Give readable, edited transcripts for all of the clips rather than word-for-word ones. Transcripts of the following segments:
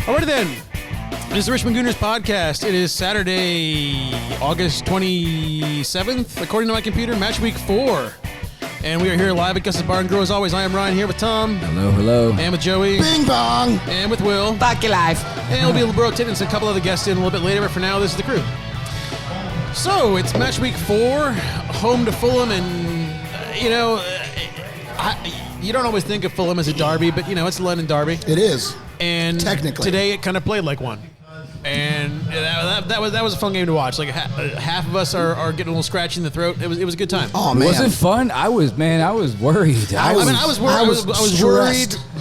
Alrighty then. This is the Richmond Gooners podcast. It is Saturday, August 27th, according to my computer, match week 4. And we are here live at Gus's Bar and Grill. As always, I am Ryan here with Tom. Hello, hello. And with Joey. Bing bong. And with Will. Back alive. And we'll be rotating a couple other guests in a little bit later, but for now, this is the crew. So, it's match week 4, home to Fulham, and, you don't always think of Fulham as a derby, but, it's a London derby. It is. And technically, today it kind of played like one. And that was a fun game to watch. Like half of us are getting a little scratchy in the throat. It was a good time. Oh man, was it fun? I was worried. I was worried,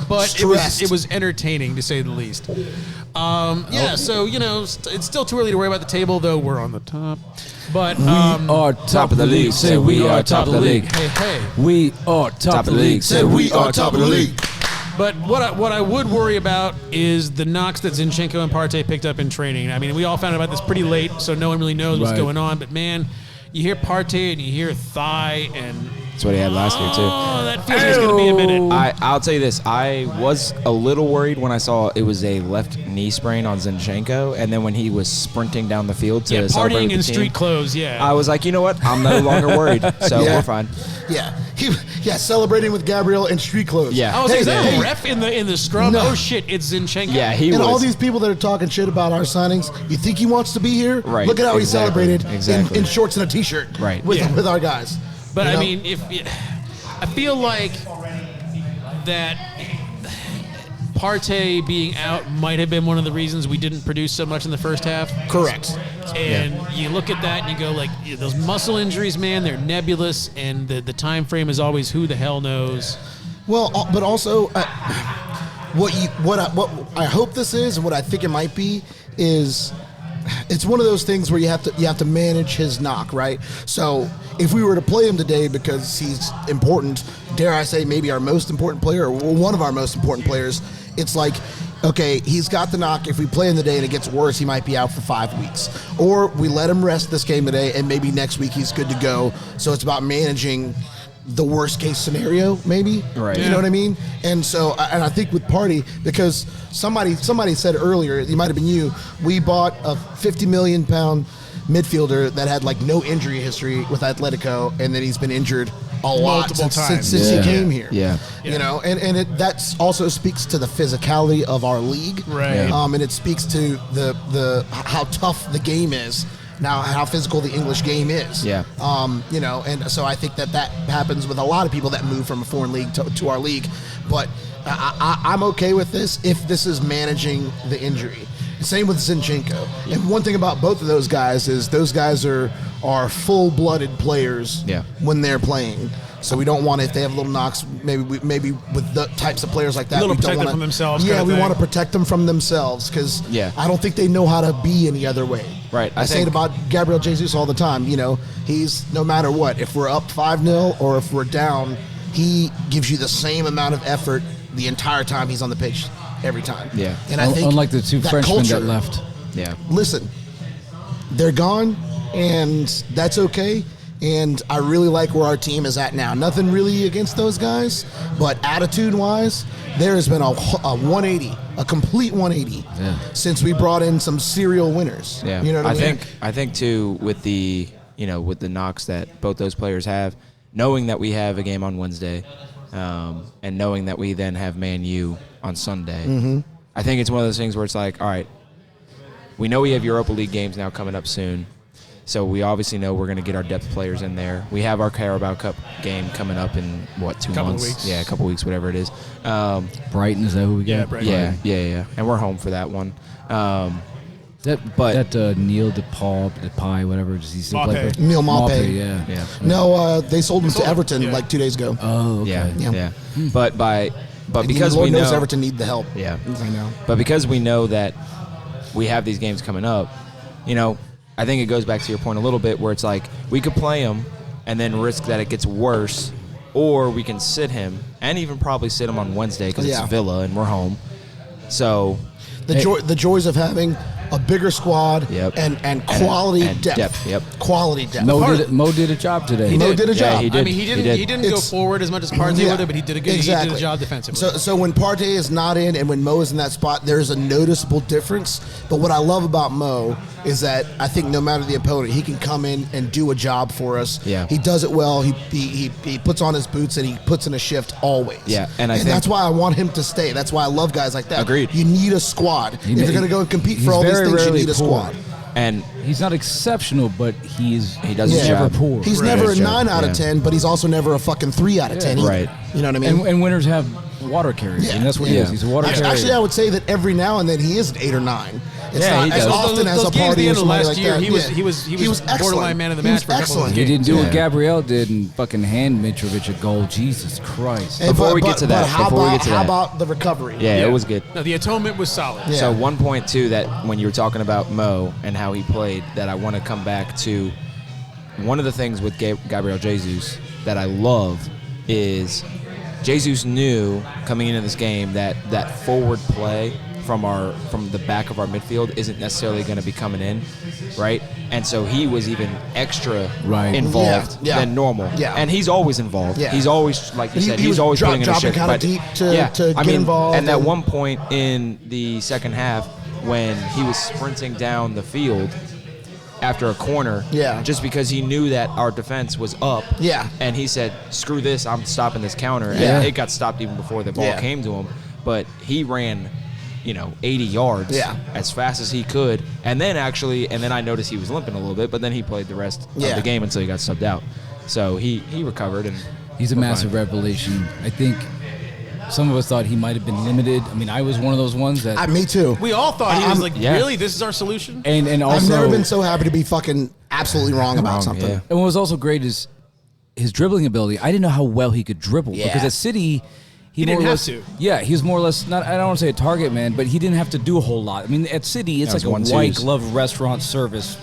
but stressed. it was entertaining to say the least. So it's still too early to worry about the table, though we're on the top. But we are top of the league. Say we are top of the league. Hey. We are top of the league. Say we are top of the league. But what I would worry about is the knocks that Zinchenko and Partey picked up in training. I mean, we all found out about this pretty late, so no one really knows what's going on. But, man, you hear Partey and you hear thigh, and that's what he had last year, too. Oh, that feels like it's going to be a minute. I'll tell you this. I was a little worried when I saw it was a left knee sprain on Zinchenko, and then when he was sprinting down the field to celebrate partying with in the team, street clothes, yeah. I was like, you know what? I'm no longer worried, so we're fine. Yeah. Celebrating with Gabriel in street clothes. Yeah. I was like, is that a ref in the scrum? No. Oh, shit, it's Zinchenko. Yeah, he and was. all these people that are talking shit about our signings, you think he wants to be here? Right. Look at how he celebrated exactly. in shorts and a T-shirt with our guys. But, I mean, I feel like that Partey being out might have been one of the reasons we didn't produce so much in the first half. Correct. And you look at that and you go, like, those muscle injuries, man, they're nebulous, and the time frame is always who the hell knows. Well, but also, what I hope this is, and what I think it might be, is it's one of those things where you have to manage his knock, right? So if we were to play him today because he's important, dare I say maybe our most important player, or one of our most important players, it's like, okay, he's got the knock. If we play him today and it gets worse, he might be out for 5 weeks. Or we let him rest this game today, and maybe next week he's good to go. So it's about managing the worst case scenario, maybe. Right. You know what I mean? And so, and I think with Partey, because somebody said earlier, it might have been you, we bought a 50 million pound midfielder that had like no injury history with Atletico, and then he's been injured a lot since he came here. Yeah. You know, and that also speaks to the physicality of our league. Right. And it speaks to the how tough the game is. Now, how physical the English game is. Yeah. And so I think that happens with a lot of people that move from a foreign league to our league. But I'm okay with this if this is managing the injury. Same with Zinchenko. Yeah. And one thing about both of those guys is those guys are full-blooded players when they're playing. So we don't want, if they have little knocks, maybe with the types of players like that, we don't want them from themselves. Yeah, we want to protect them from themselves because I don't think they know how to be any other way. Right. I say it about Gabriel Jesus all the time. He's no matter what. If we're up 5-0 or if we're down, he gives you the same amount of effort the entire time he's on the pitch, every time. Yeah. And I think unlike the two Frenchmen that left. Yeah. Listen, they're gone, and that's okay. And I really like where our team is at now. Nothing really against those guys, but attitude-wise, there has been a 180, a complete 180 since we brought in some serial winners. Yeah. You know what I mean? I think too, with the knocks that both those players have, knowing that we have a game on Wednesday, and knowing that we then have Man U on Sunday, I think it's one of those things where it's like, all right, we know we have Europa League games now coming up soon. So we obviously know we're going to get our depth players in there. We have our Carabao Cup game coming up in, 2 months? Weeks. Yeah, a couple weeks, whatever it is. Brighton, is that who we got? Yeah, Brighton. Yeah. And we're home for that one. Neil DePay, whatever, does he still play for? Neil Maupay. Yeah. No, they sold him to Everton like 2 days ago. Oh, okay. Yeah. But because Lord we know knows Everton need the help. Yeah. I know. But because we know that we have these games coming up, I think it goes back to your point a little bit where it's like we could play him and then risk that it gets worse, or we can sit him and even probably sit him on Wednesday because it's Villa and we're home. So the joys of having a bigger squad, and quality and depth. Yep. Quality depth. Mo did a job today. Mo did a job. He did. I mean, he didn't go It's- forward as much as Partey would have, but he did a good he did a job defensively. So when Partey is not in and when Mo is in that spot, there's a noticeable difference. But what I love about Mo is that I think no matter the opponent, he can come in and do a job for us. Yeah. He does it well. He puts on his boots and he puts in a shift always. Yeah, and I think that's why I want him to stay. That's why I love guys like that. Agreed. You need a squad. If you're going to go and compete for all these very things, you rarely need a poor. squad. And He's not exceptional, but he does his never job. poor. He's Right. never a Joe, 9 out of yeah. 10, but he's also never a fucking 3 out of 10 either. Right. You know what I mean? And winners have water carriers, and that's what he is. He's a water carrier. Actually, I would say that every now and then he is an 8 or 9. It's Yeah, not he as does. often as those a games at party the or end of somebody last like year, that. he was He was borderline excellent. man of the He match was for a couple of excellent. those He games. didn't do Yeah. what Gabriel did and fucking hand Mitrovic a goal. Jesus Christ. Hey, Before we get to that, but how before we about get to how that. about the recovery? yeah, it was good. No, the atonement was solid. Yeah. So one point too that when you were talking about Mo and how he played, that I want to come back to. One of the things with Gabriel Jesus that I love is Jesus knew coming into this game that forward play from the back of our midfield isn't necessarily going to be coming in, right? And so he was even extra involved Yeah. than normal. Yeah. And he's always involved. Yeah. He's always, like you said, He he's was always putting in a dropping shift. kind of But deep to I get mean, involved. and at one point in the second half, when he was sprinting down the field after a corner, just because he knew that our defense was up, and he said, "Screw this, I'm stopping this counter," and it got stopped even before the ball came to him. But he ran, 80 yards as fast as he could, and then I noticed he was limping a little bit, but then he played the rest of the game until he got subbed out. So he recovered, and He's a massive revelation. I think some of us thought he might have been limited. I mean, I was one of those ones that. Me too. We all thought he was like, yeah. really? This is our solution? And also, I've never been so happy to be fucking absolutely wrong about something. yeah. And what was also great is his dribbling ability. I didn't know how well he could dribble because at City, He more didn't or have less, to. Yeah, he was more or less not. I don't want to say a target man, but he didn't have to do a whole lot. I mean, at City, it's That like was a white 1-2s. glove restaurant service,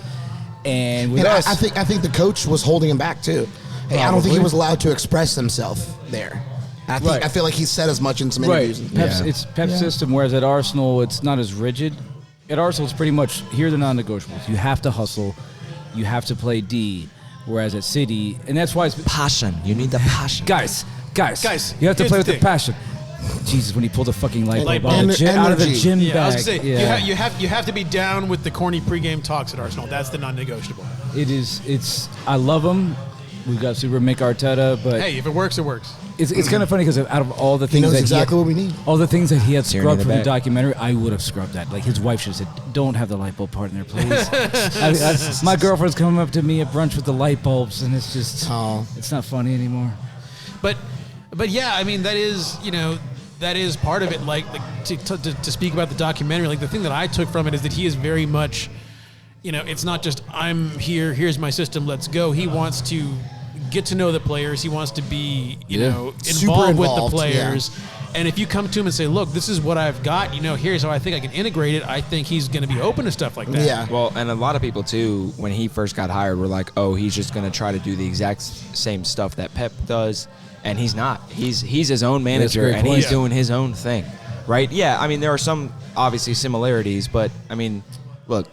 and with And us, I think the coach was holding him back too. Hey, I don't think he Probably. was allowed to express himself there. I feel like he said as much in some interviews. Pep's, Yeah. it's Pep's system, whereas at Arsenal, it's not as rigid. At Arsenal, it's pretty much, here are the non-negotiables. You have to hustle. You have to play D. Whereas at City, and that's why it's... passion. You need the passion. Guys, Guys, you have to here's play the with the thing. passion. Jesus, when he pulled a fucking light bulb bulb. out of the Energy. gym Yeah, I was bag. gonna say you have to be down with the corny pregame talks at Arsenal. That's the non-negotiable. It's I love him. We've got Super Mick Arteta, but Hey, if it works, it works. it's kind of funny because out of all the He things knows that exactly what we need. all the things that he had Tyranny in scrubbed the from the back. documentary, I would have scrubbed that. Like his wife should have said, "Don't have the light bulb part in there, please." My girlfriend's coming up to me at brunch with the light bulbs, and it's just it's not funny anymore. But yeah, I mean that is part of it. Like to speak about the documentary, like the thing that I took from it is that he is very much, it's not just I'm here, here's my system, let's go. He wants to get to know the players. He wants to be Super involved with the involved, players. And if you come to him and say, look, this is what I've got, here's how I think I can integrate it, I think he's going to be open to stuff like that. Yeah. Well, and a lot of people too, when he first got hired, were like, "Oh, he's just going to try to do the exact same stuff that Pep does," and he's not. He's his own manager, great and point. he's doing his own thing, right? Yeah, I mean, there are some obviously similarities, but I mean, look,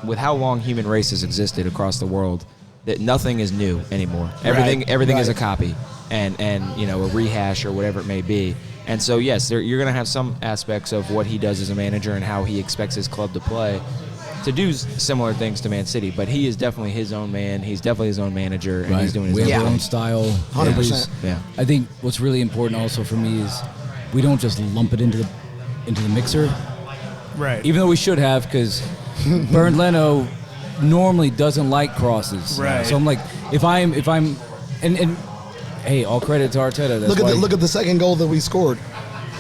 with how long human race has existed across the world, that nothing is new anymore. Everything is a copy and a rehash or whatever it may be. And so yes, you're going to have some aspects of what he does as a manager and how he expects his club to play to do similar things to Man City. But he is definitely his own man. He's definitely his own manager, and he's doing his we own have our thing. own style. 100%. Yeah. I think what's really important also for me is we don't just lump it into the mixer. Right. Even though we should have, because Bernd Leno normally doesn't like crosses. Right. So I'm like, if I'm and hey, all credit to Arteta. That's Look at the second goal that we scored.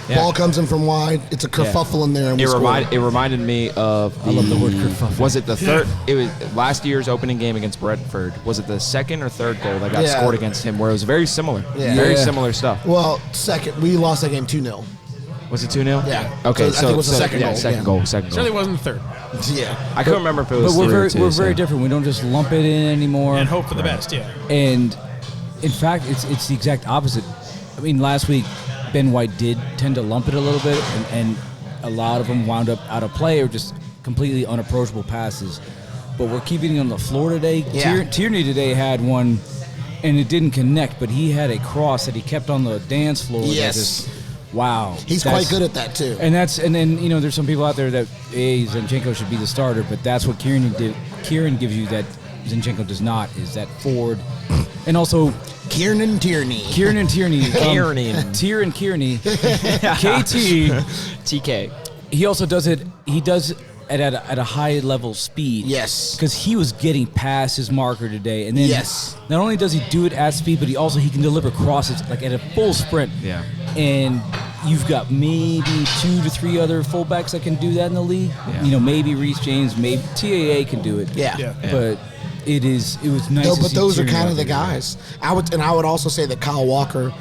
Yeah. Ball comes in from wide. It's a kerfuffle in there, and we scored. It reminded me of I love the word kerfuffle. Was it the third? It was last year's opening game against Brentford. Was it the second or third goal that got Yeah. scored against him? Where it was very similar, Yeah. very Yeah. similar stuff. Well, second, we lost that game 2-0. Was it 2-0? Yeah. Okay, So I think it was the second goal, Second yeah. goal. Second Certainly goal. wasn't the third. Yeah. I couldn't remember if it was But we're 3 or very 2. we're so. very different. We don't just lump it in anymore. And hope for the best, yeah. And in fact, it's the exact opposite. I mean, last week Ben White did tend to lump it a little bit, and a lot of them wound up out of play or just completely unapproachable passes. But we're keeping it on the floor today. Yeah. Tierney today had one, and it didn't connect, but he had a cross that he kept on the dance floor. Yes. Wow. He's quite good at that too. And then there's some people out there that Zinchenko should be the starter, but that's what Kieran did. Kieran gives you that Zinchenko does not, is that forward. And also Kieran and Tierney. Tierney. Tier and Kearney. KT. TK. He also does it. He does it at a high level speed. Yes. Because he was getting past his marker today, and then Yes. not only does he do it at speed, but he can deliver crosses like at a full sprint. Yeah. And you've got maybe 2 to 3 other fullbacks that can do that in the league. Yeah. Maybe Reece James, maybe TAA can do it. Yeah. But it was nice. No, to but see those are Tierney kind out of the there. guys. I would also say that Kyle Walker.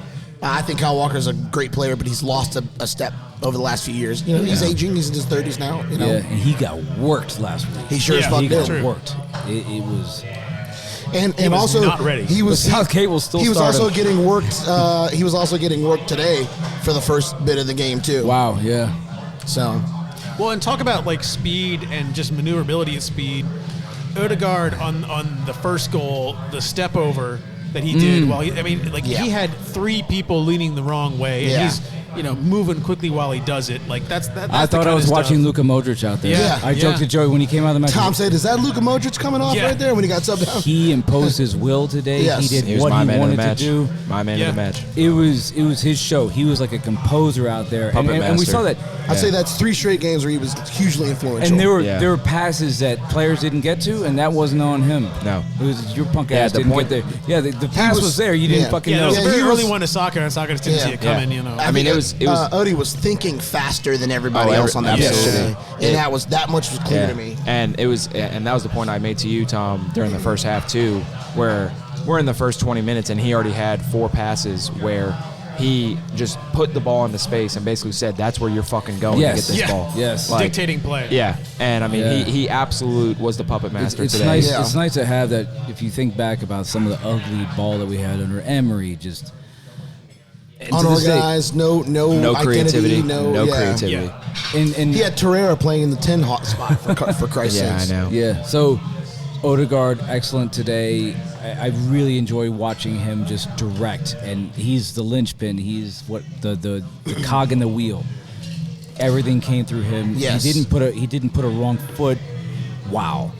I think Kyle Walker is a great player, but he's lost a step over the last few years. He's aging. He's in his 30s now. Yeah, and he got worked last week. He sure as fuck He did. got worked. It was. And was also not ready. he was But Southgate will still He was start also him. getting worked. He was also getting worked today for the first bit of the game too. Wow, yeah. So Well, and talk about like speed and just maneuverability at speed. Odegaard on the first goal, the step over that he did while he had 3 people leaning the wrong way, and Yeah. he's moving quickly while he does it. Like that's I thought I was watching Luka Modric out there. Yeah, I joked to Joey when he came out of the match. Tom said, "Is that Luka Modric coming off Yeah. right there when he got subbed down?" He imposed his will today. Yes. He did He was what my he man in the wanted to match. do. My man in the match. It was his show. He was like a composer out there, and we master. saw that. I'd say that's 3 straight games where he was hugely influential. And Yeah. there were passes that players didn't get to, and that wasn't on him. No. It was your punk Yeah, ass the didn't point- get there. Yeah, the pass was- was there. You didn't yeah. fucking Yeah, that know. was a Yeah, very he early was- one to soccer, and soccer just didn't Yeah. see it coming. I mean, it was Odie was thinking faster than everybody else on that pitch absolutely. today, and that much was clear to me. And that was the point I made to you, Tom, during the first half too, where we're in the first 20 minutes and he already had 4 passes where he just put the ball into space and basically said, "That's where you're fucking going Yes. to get this Yeah. ball." Yes. Like, dictating play. Yeah, and I mean, Yeah. he absolute was the puppet master It's today. nice. Yeah. It's nice to have that. If you think back about some of the ugly ball that we had under Emery, just and to this day- Unorganized, no No identity, creativity, no creativity. and He had Torreira playing in the 10 hot spot for Christ's Yeah, I sakes. know. Yeah. So Odegaard, excellent today. I really enjoy watching him just direct, and he's the linchpin. He's what the cog in the wheel. Everything came through him. Yes. He didn't put a wrong foot. Wow.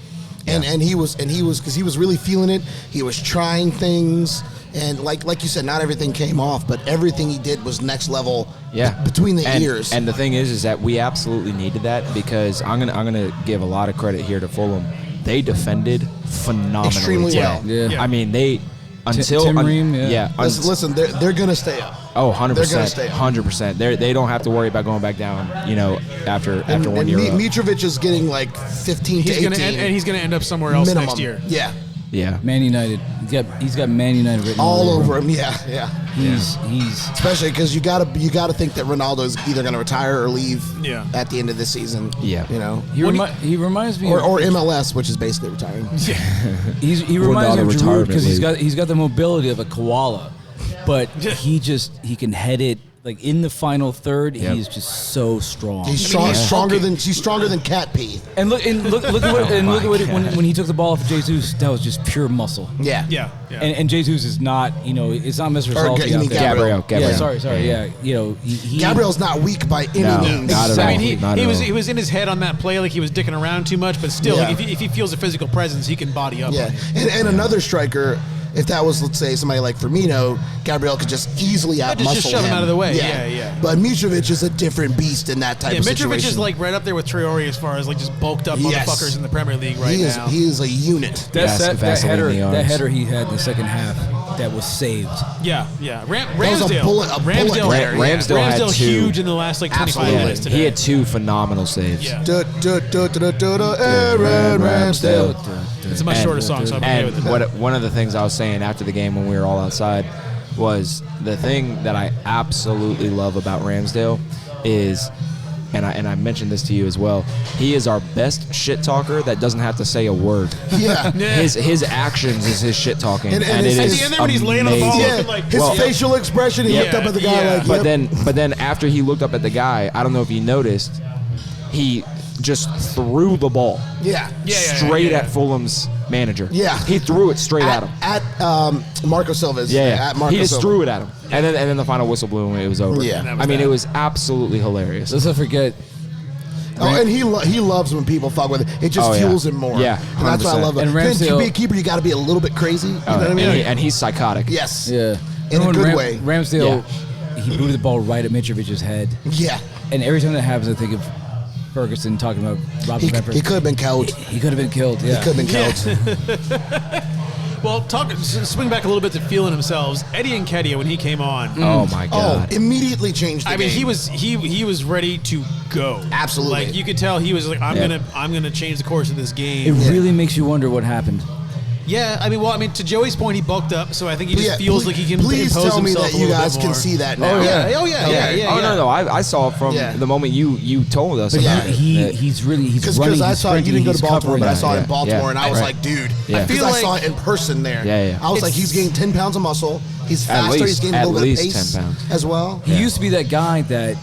And he was because he was really feeling it. He was trying things, and like you said, not everything came off, but everything he did was next level. Yeah, between the and, ears. And the thing is that we absolutely needed that because I'm gonna give a lot of credit here to Fulham. They defended phenomenally Extremely well. well. Yeah. I mean, they until Tim Ream, Listen, they're gonna stay up. Oh, 100%. They're gonna stay up. 100%. They don't have to worry about going back down, after And 1 year. up. Mitrovic is getting like 15 to 18. He's gonna end up somewhere else minimum. next year. Yeah, Yeah. Man United. He's got Man United written all over him. Yeah. He's Especially because you gotta think that Ronaldo's either gonna retire or leave. Yeah. At the end of this season. Yeah. he reminds me Or MLS, which is basically retiring. he reminds me of Ronaldo Giroud retirement because league. he's got the mobility of a koala, but he can head it like in the final third. Yep. He's just so strong. He's he's stronger hulking. he's stronger than cat pee. and look at what when he took the ball off of Jesus, that was just pure muscle. Yeah. Yeah. And Jesus is not, it's not Mr. Or Salty you out mean there. Gabriel. Yeah, sorry, yeah. He Gabriel's not weak by any No, means. not at all. I mean, Not he at was all. he was in his head on that play, like he was dicking around too much. But still, Yeah. like, if he feels a physical presence, he can body up. Yeah, on you. and another striker, if that was, let's say, somebody like Firmino, Gabriel could just easily out-muscle just shove him out of the way. Yeah. But Mitrovic is a different beast in that type Yeah, of Mitrovic situation. is like right up there with Traore as far as like just bulked up Yes. motherfuckers in the Premier League right now. He is a unit. that Vaseline in the arms. header he had in the second half that was saved. Yeah. was a Ramsdale. bullet Ramsdale, there, yeah. Ramsdale had Ramsdale two. huge in the last like 25 Absolutely. minutes today. He had 2 phenomenal saves. Yeah. Aaron Ramsdale. It's a much shorter song, so I'm okay with And it. one of the things I was saying after the game when we were all outside was the thing that I absolutely love about Ramsdale is, and I mentioned this to you as well, he is our best shit talker that doesn't have to say a word. Yeah. His actions is his shit talking, And and it's- it at is the end there when he's laying on the ball, amazing. Yeah, looking like- his Well- facial expression, he looked up at the guy yeah. like, yep. But then after he looked up at the guy, I don't know if you noticed, he just threw the ball straight at Fulham's manager. Yeah. He threw it straight at him. At Marco Silva's. At Marco he just Silva. threw it at him. And then the final whistle blew and it was over. Yeah. I mean, it was absolutely hilarious. Let's not forget. Oh, and he loves when people fuck with it. It just fuels him more. Yeah, and that's what I 100%. love. And Then to Ramsdale- be a keeper, you got to be a little bit crazy. You know what I mean? And he's psychotic. Yes. Yeah. In a When good way. Ramsdale, he booted the ball right at Mitrovic's head. Yeah. And every time that happens, I think of Ferguson talking about Robin Pepper. He could have been killed. He could have been killed. Yeah. He could have been killed. Well, swing back a little bit to feeling themselves. Eddie Nketiah, when he came on, Oh my God. Immediately changed the I mean, game. he was ready to go. Absolutely. Like you could tell he was like, I'm gonna change the course of this It game. really makes you wonder what happened. Yeah, I mean, to Joey's point, he bulked up, so I think he just feels like he can Please impose tell me himself that a you little guys bit can more. see that now. Oh yeah. No. I saw it from the moment you told us. Yeah. about it. He's running. Because He's I saw it. You didn't go to Baltimore, but I saw it in Baltimore, and I was Right. like, dude. Yeah. Because feel I like- saw it in person there. Yeah. I was like, he's gaining 10 pounds of muscle. He's At faster. least- He's gaining a at little bit of least pace 10 pounds. as well. He used to be that guy that,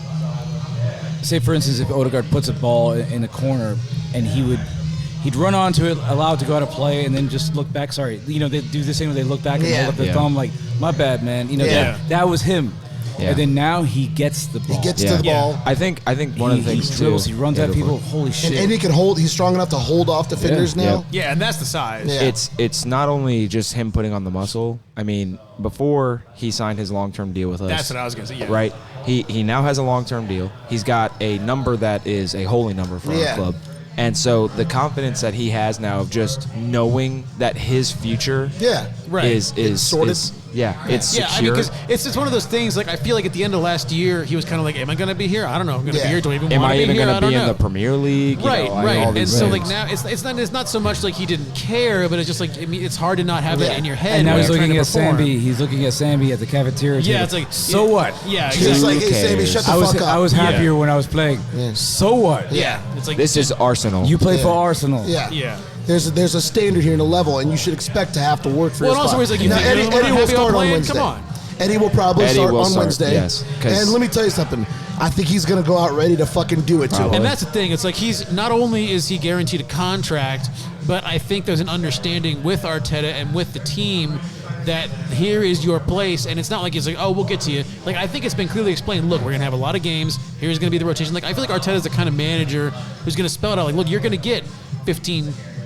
say for instance, if Odegaard puts a ball in the corner and he'd run onto it, allow it to go out of play, and then just look back. Sorry, they do this thing where they look back and Yeah. hold up their Yeah. thumb like, my bad, man. Yeah. That was him. Yeah. And then now he gets the ball. He gets to the ball. I think one of the things he dribbles, too. he runs Yeah, at go for people. it. Holy shit! And he can hold. He's strong enough to hold off defenders Yeah. now. Yeah, and that's the size. Yeah. It's not only just him putting on the muscle. I mean, before he signed his long-term deal with us, That's what I was gonna say. Yeah. right? He now has a long-term deal. He's got a number that is a holy number for Yeah. our club. And so the confidence that he has now of just knowing that his future Yeah. Right. is sorted. it's it's Yeah, secure. I mean, because it's one of those things. Like I feel like at the end of last year, he was kind of like, "Am I going to be here? I don't know. I'm going to Yeah. be here. Do I even Am want I to be even here? going I to don't be in know." the Premier League? Right, all right. these And so things. like now it's not so much like he didn't care, but it's just like I mean, it's hard to not have that in your head. And now when he's you're trying looking to at perform. Sambi. He's looking at Sambi at the cafeteria. Yeah, table. it's like so what? Yeah, Just exactly. like, hey, Sammy, cares? shut the I was fuck up. I was happier Yeah. when I was playing. Yeah. So what? Yeah, it's like This is Arsenal. You play Yeah. for Arsenal. Yeah. Yeah. There's a standard here and a level, and you should expect to have to work for Well, your and also spot. it's like, you Now, think Eddie, you're the one Eddie will happy start on playing? Wednesday. Come on. Eddie will probably Eddie start will on start, Wednesday. yes, 'cause- And let me tell you something. I think he's going to go out ready to fucking do it, too. Probably. And that's the thing. It's like he's not only is he guaranteed a contract, but I think there's an understanding with Arteta and with the team that here is your place, and it's not like it's like, oh, we'll get to you. Like I think it's been clearly explained. Look, we're gonna have a lot of games. Here's gonna be the rotation. Like I feel like Arteta's the kind of manager who's gonna spell it out. Like, look, you're gonna get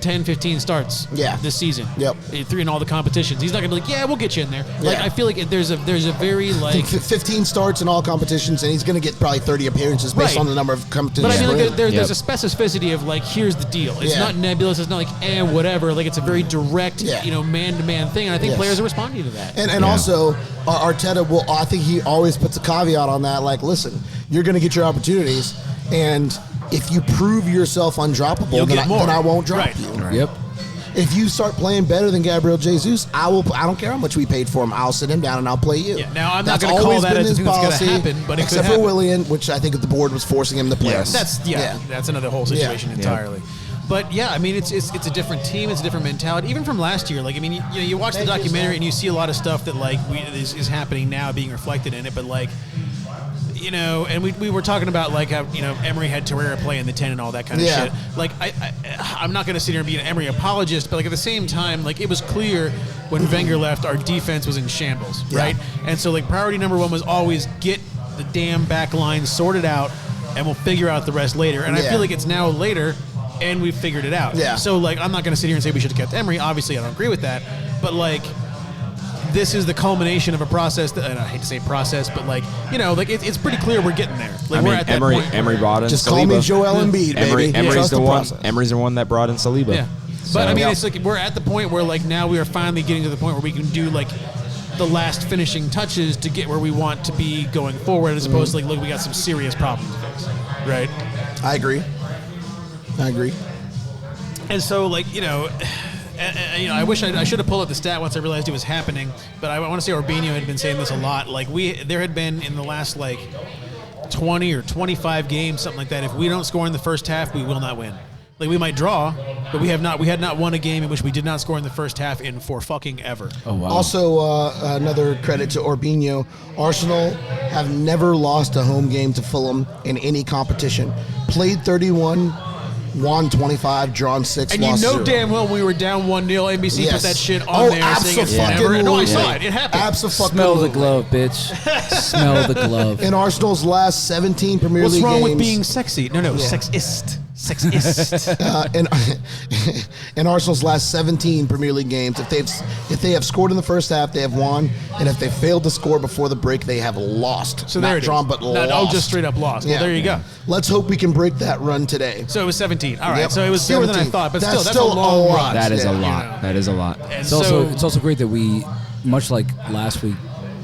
10-15 starts this season. Yep. Through in all the competitions. He's not gonna be like, yeah, we'll get you in there. Like Yeah. I feel like there's a very like 15 starts in all competitions, and he's going to get probably 30 appearances based Right. on the number of competitions. But I mean, we're like, in. there's a specificity of like, here's the deal. It's Yeah. not nebulous. It's not like, whatever. Like, it's a very direct, Yeah. man-to-man thing. And I think Yes. players are responding to that. And also, Arteta will. I think he always puts a caveat on that. Like, listen, you're going to get your opportunities, and if you prove yourself undroppable, You'll then get I, more. then I won't drop Right. you. Yep. If you start playing better than Gabriel Jesus, I don't care how much we paid for him. I'll sit him down and I'll play you. Yeah, now, I'm not That's gonna call always that been as his something that's gonna policy, happen, but it could except for happen. Willian, which I think the board was forcing him to play. That's that's another whole situation Yeah. entirely. But yeah, I mean, it's a different team, it's a different mentality, even from last year. Like, I mean, you watch the Thank you, documentary sir. and you see a lot of stuff that like is happening now, being reflected in it. But like, and we were talking about like how Emery had Torreira play in the 10 and all that kind of Yeah. shit. Like, I'm not going to sit here and be an Emery apologist, but like at the same time, like it was clear when Wenger left, our defense was in shambles, right? And so like priority number one was always get the damn back line sorted out, and we'll figure out the rest later. And I Yeah. feel like it's now later, and we've figured it out. Yeah. So like I'm not going to sit here and say we should have kept Emery. Obviously, I don't agree with that, but like, this is the culmination of a process that, and I hate to say process, but like, like it's pretty clear we're getting there. Like we're at that point. Emery brought in Just Saliba. call me Joel Embiid, baby. Emery's Trust the one. process. Emery's the one that brought in Saliba. Yeah. So- But I mean, it's like we're at the point where like now we are finally getting to the point where we can do like the last finishing touches to get where we want to be going forward, as opposed to like, look, we got some serious problems to fix, right? I agree. And so like I wish I should have pulled up the stat once I realized it was happening, but I want to say Orbinho had been saying this a lot. Like there had been in the last like 20 or 25 games, something like that. If we don't score in the first half, we will not win. Like we might draw, but we had not won a game in which we did not score in the first half in for fucking ever. Oh wow. Also, another credit to Orbinho. Arsenal have never lost a home game to Fulham in any competition. Played 31, won 25, drawn 6, And you lost know 0. damn well we were down 1-0. NBC put Yes. that shit on there saying it's never. No, I saw it. It happened. Absolutely. Smell the glove, bitch. Smell the glove. In Arsenal's last 17 Premier What's League wrong games, with being sexy? No, sexist. Sexist. in Arsenal's last 17 Premier League games, if they have scored in the first half, they have won, and if they failed to score before the break, they have lost. So Not there it drawn, is. but lost. Oh, just straight up lost. Well, there you go. Let's hope we can break that run today. So it was 17. All right. Yep. So it was fewer than I 17. thought, but That's that's a long lot. run. That is a Yeah. lot. You know. That is a lot. And It's so, also great that we, much like last week,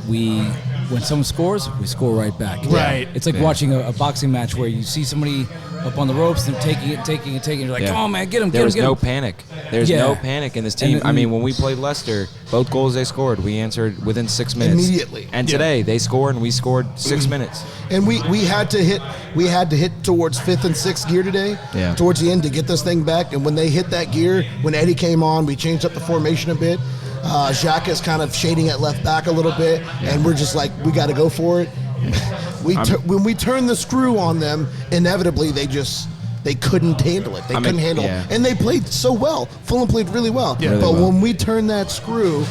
when someone scores, we score right back. Right. It's like watching a boxing match where you see somebody up on the ropes and they're taking it. You're like, Yeah. come on, man, get him, There was get him. no panic. There's Yeah. no panic in this team. And- I mean, when we played Leicester, both goals they scored, we answered within 6 minutes. Immediately. And Yeah. today they scored and we scored 6 minutes. And we had to hit towards 5th and 6th gear today. Yeah. Towards the end to get this thing back. And when they hit that gear, when Eddie came on, we changed up the formation a bit. Jacques is kind of shading at left back a little bit, and we're just like, we got to go for it. When we turn the screw on them, inevitably they couldn't handle it. They couldn't handle it, and they played so well. Fulham played really well. Yeah. Really but well. when we turn that screw,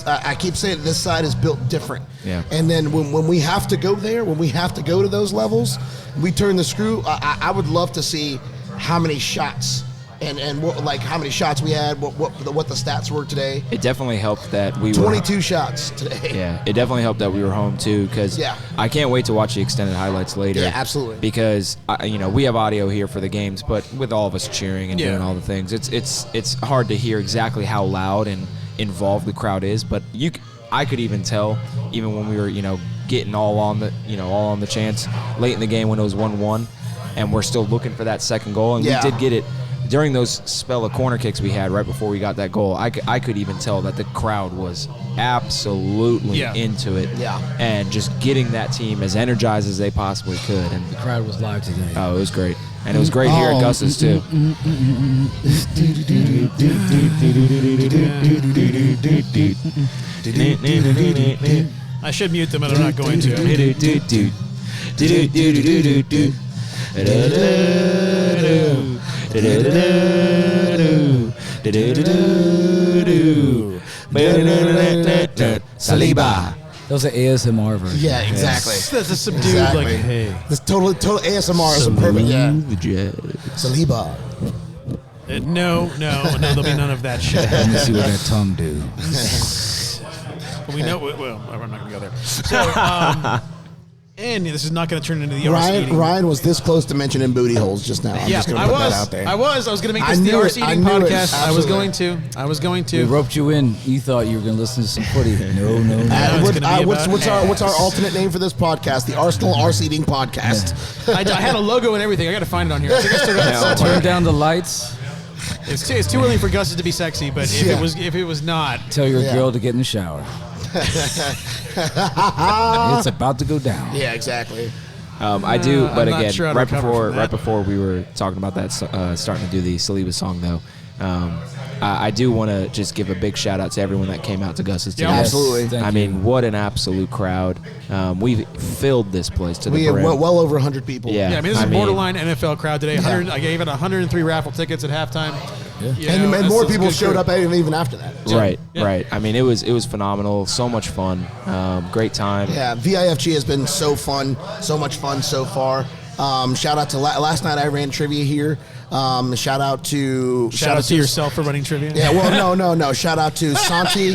I keep saying this side is built different. Yeah. And then when we have to go there, when we have to go to those levels, we turn the screw. I would love to see how many shots and what, like how many shots we had, what the stats were today. It definitely helped that we 22 shots today. Yeah, it definitely helped that we were home too, because Yeah. I can't wait to watch the extended highlights later. Yeah, absolutely. Because we have audio here for the games, but with all of us cheering and Yeah. doing all the things, it's hard to hear exactly how loud and involved the crowd is. But I could even tell, even when we were getting all on the chance late in the game when it was 1-1, and we're still looking for that second goal, and Yeah. we did get it. During those spell of corner kicks we had right before we got that goal, I could even tell that the crowd was absolutely Yeah. into it. Yeah. And just getting that team as energized as they possibly could. And The crowd was live today. oh, it was great. And it was great here at Gus's too. I should mute them, but I'm not going to. Saliba. That was an ASMR version. Yeah, exactly. That's a subdued, Exactly. like, hey. This total ASMR is perfect. Yeah. Saliba. No, there'll be none of that shit. Let me see what that tongue do. We know. Well, I'm not going to go there. So, and this is not going to turn into the arse eating. Ryan was this close to mentioning booty holes just now. I'm Yeah, just going to I put that was. out there. I was going to make I this the knew arse it. I eating knew it. podcast. I was Absolutely. going to. We roped you in. You thought you were going to listen to some footy. No. it's gonna be What's about our alternate name for this podcast? The Arsenal Arse Eating Podcast. I had a logo and everything. I got to find it on here. I think I still got it somewhere. Turn down the lights. It's too early for Gus to be sexy, but if Yeah. it was not, Tell your Yeah. girl to get in the shower. It's about to go down. Yeah, exactly. I do, but I'm not again, sure how to right recover from that. before we were talking about that, starting to do the Saliba song though. I do want to just give a big shout out to everyone that came out to Gus's today. Yeah. Absolutely. Thank I you. mean, what an absolute crowd. We filled this place to the We had brim. well over 100 people. Yeah. yeah. I mean, this is I mean- borderline NFL crowd today. 100, I gave it 103 raffle tickets at halftime. Yeah. You And know, more that's people good showed crew. up even after that. Right, Yeah. right. I mean, it was phenomenal. So much fun. Great time. Yeah, VIFG has been so fun, so much fun so far. Shout out to last night I ran trivia here. Shout out to yourself for running trivia. Yeah, well, no. Shout out to Santi.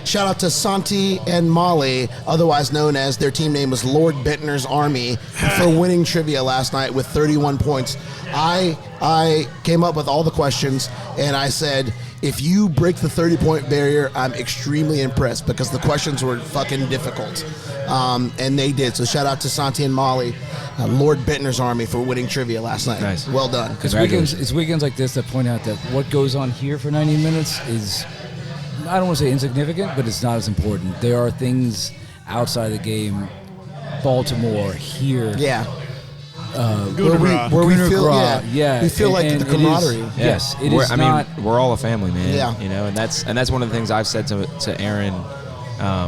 Shout out to Santi and Molly, otherwise known as their team name was Lord Bentner's Army, for winning trivia last night with 31 points. I came up with all the questions, and I said, if you break the 30-point barrier, I'm extremely impressed because the questions were fucking difficult. And they did. So shout out to Santi and Molly, Lord Bentner's Army, for winning trivia last night. Nice. Well done. It's weekends like this that point out that what goes on here for 90 minutes is, I don't want to say insignificant, but it's not as important. There are things outside the game, Baltimore, here. Yeah. Gooner Where we Gooner feel, Gra, yeah, we feel like and the it is- camaraderie. Yeah. Yes, it is not. We're all a family, man. Yeah. You know, and that's one of the things I've said to Erin.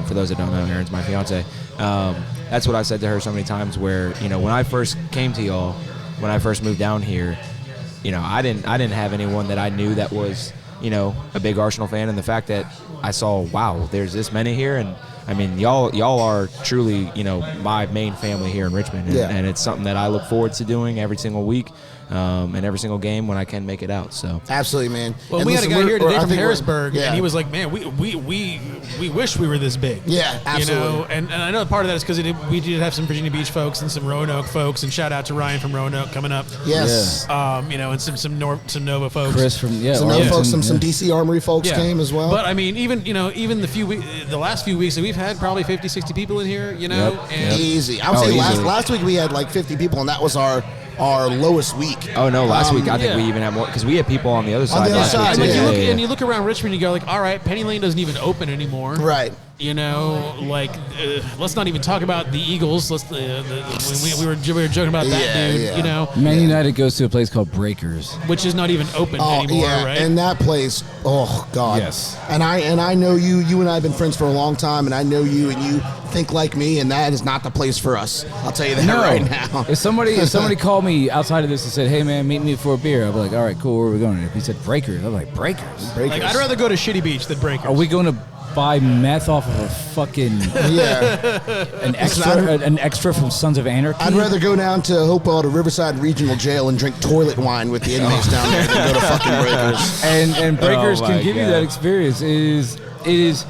For those that don't know, Erin's my fiance. That's what I've said to her so many times. Where when I first came to y'all, when I first moved down here, I didn't have anyone that I knew that was, a big Arsenal fan, and the fact that I saw, wow, there's this many here, and I mean, y'all are truly, my main family here in Richmond, and it's something that I look forward to doing every single week, and every single game when I can make it out. So absolutely, man. Well, and we listen, had a guy here today from Harrisburg, yeah. and he was like, "Man, we wish we were this big." Yeah, absolutely. And I know part of that is because we did have some Virginia Beach folks and some Roanoke folks, and shout out to Ryan from Roanoke coming up. Yes. And some Nova folks. Chris from some Nova folks, some DC Armory folks came as well. But I mean, even the last few weeks that we've had probably 50, 60 people in here. And easy. I would say last week we had like 50 people, and that was our lowest week. Oh no, last week I think we even had more because we had people on the other side. the other side, And yeah. you look around Richmond, you go like, all right, Penny Lane doesn't even open anymore. Right. Let's not even talk about the Eagles. We were joking about that, dude. Yeah. Man United goes to a place called Breakers, Which is not even open anymore, right? And that place, oh God. Yes. And I know you. You and I have been friends for a long time, and I know you, and you think like me, and that is not the place for us. I'll tell you that right now. If somebody called me outside of this and said, "Hey man, meet me for a beer," I'd be like, "All right, cool. Where are we going?" If he said Breakers, I'm like, Breakers. Like, I'd rather go to Shitty Beach than Breakers. Are we going to buy meth off of a fucking an extra from Sons of Anarchy? I'd rather go down to Hopewell to Riverside Regional Jail and drink toilet wine with the inmates down there than go to fucking Breakers. And Breakers Oh can my give you God. that experience. It is,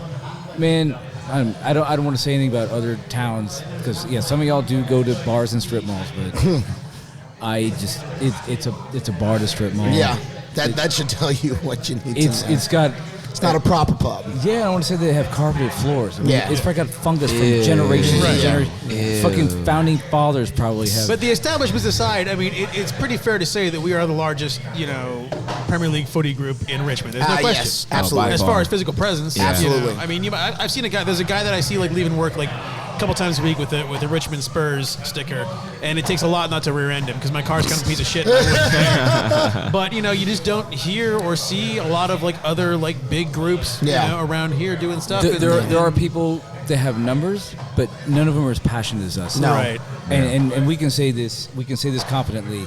man. I don't want to say anything about other towns because some of y'all do go to bars and strip malls, but it's a bar to strip mall. Yeah, that should tell you what you need to know. It's not a proper pub. Yeah, I don't want to say they have carpeted floors. I mean, Yeah. it's probably got fungus from generations Right. and generations. Fucking founding fathers probably have. But the establishments aside, I mean, it's pretty fair to say that we are the largest, Premier League footy group in Richmond. There's no question. Yes, absolutely. As far as physical presence, Absolutely. I mean, I've seen a guy. There's a guy that I see like leaving work like a couple times a week with a Richmond Spurs sticker, and it takes a lot not to rear end him because my car's kind of a piece of shit. But you just don't hear or see a lot of like other like big groups around here doing stuff. There are people that have numbers, but none of them are as passionate as us. No. Right. And we can say this. We can say this confidently.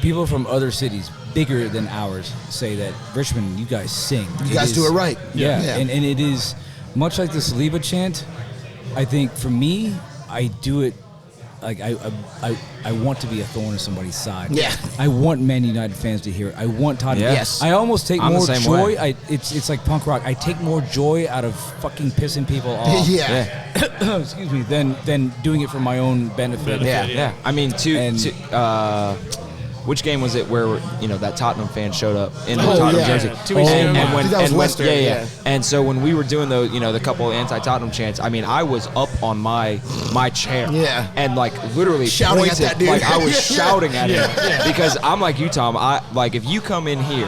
People from other cities bigger than ours say that Richmond, you guys sing. You guys do it right. Yeah. Yeah. And it is much like the Saliba chant. I think for me, I do it like I want to be a thorn in somebody's side. Yeah. I want Man United fans to hear it. I want Tottenham. Yeah. Yes. I almost take I'm the more same joy. way. It's like punk rock. I take more joy out of fucking pissing people off. Yeah. Excuse me. Than doing it for my own benefit. Yeah. I mean, which game was it where that Tottenham fan showed up in the Tottenham yeah. jersey? 2 weeks ago. I think that was Leicester, yeah. And so when we were doing those, the couple anti-Tottenham chants, I mean, I was up on my chair, and like literally Shouting at pointed, that dude. like I was shouting at him because I'm like you, Tom. If you come in here,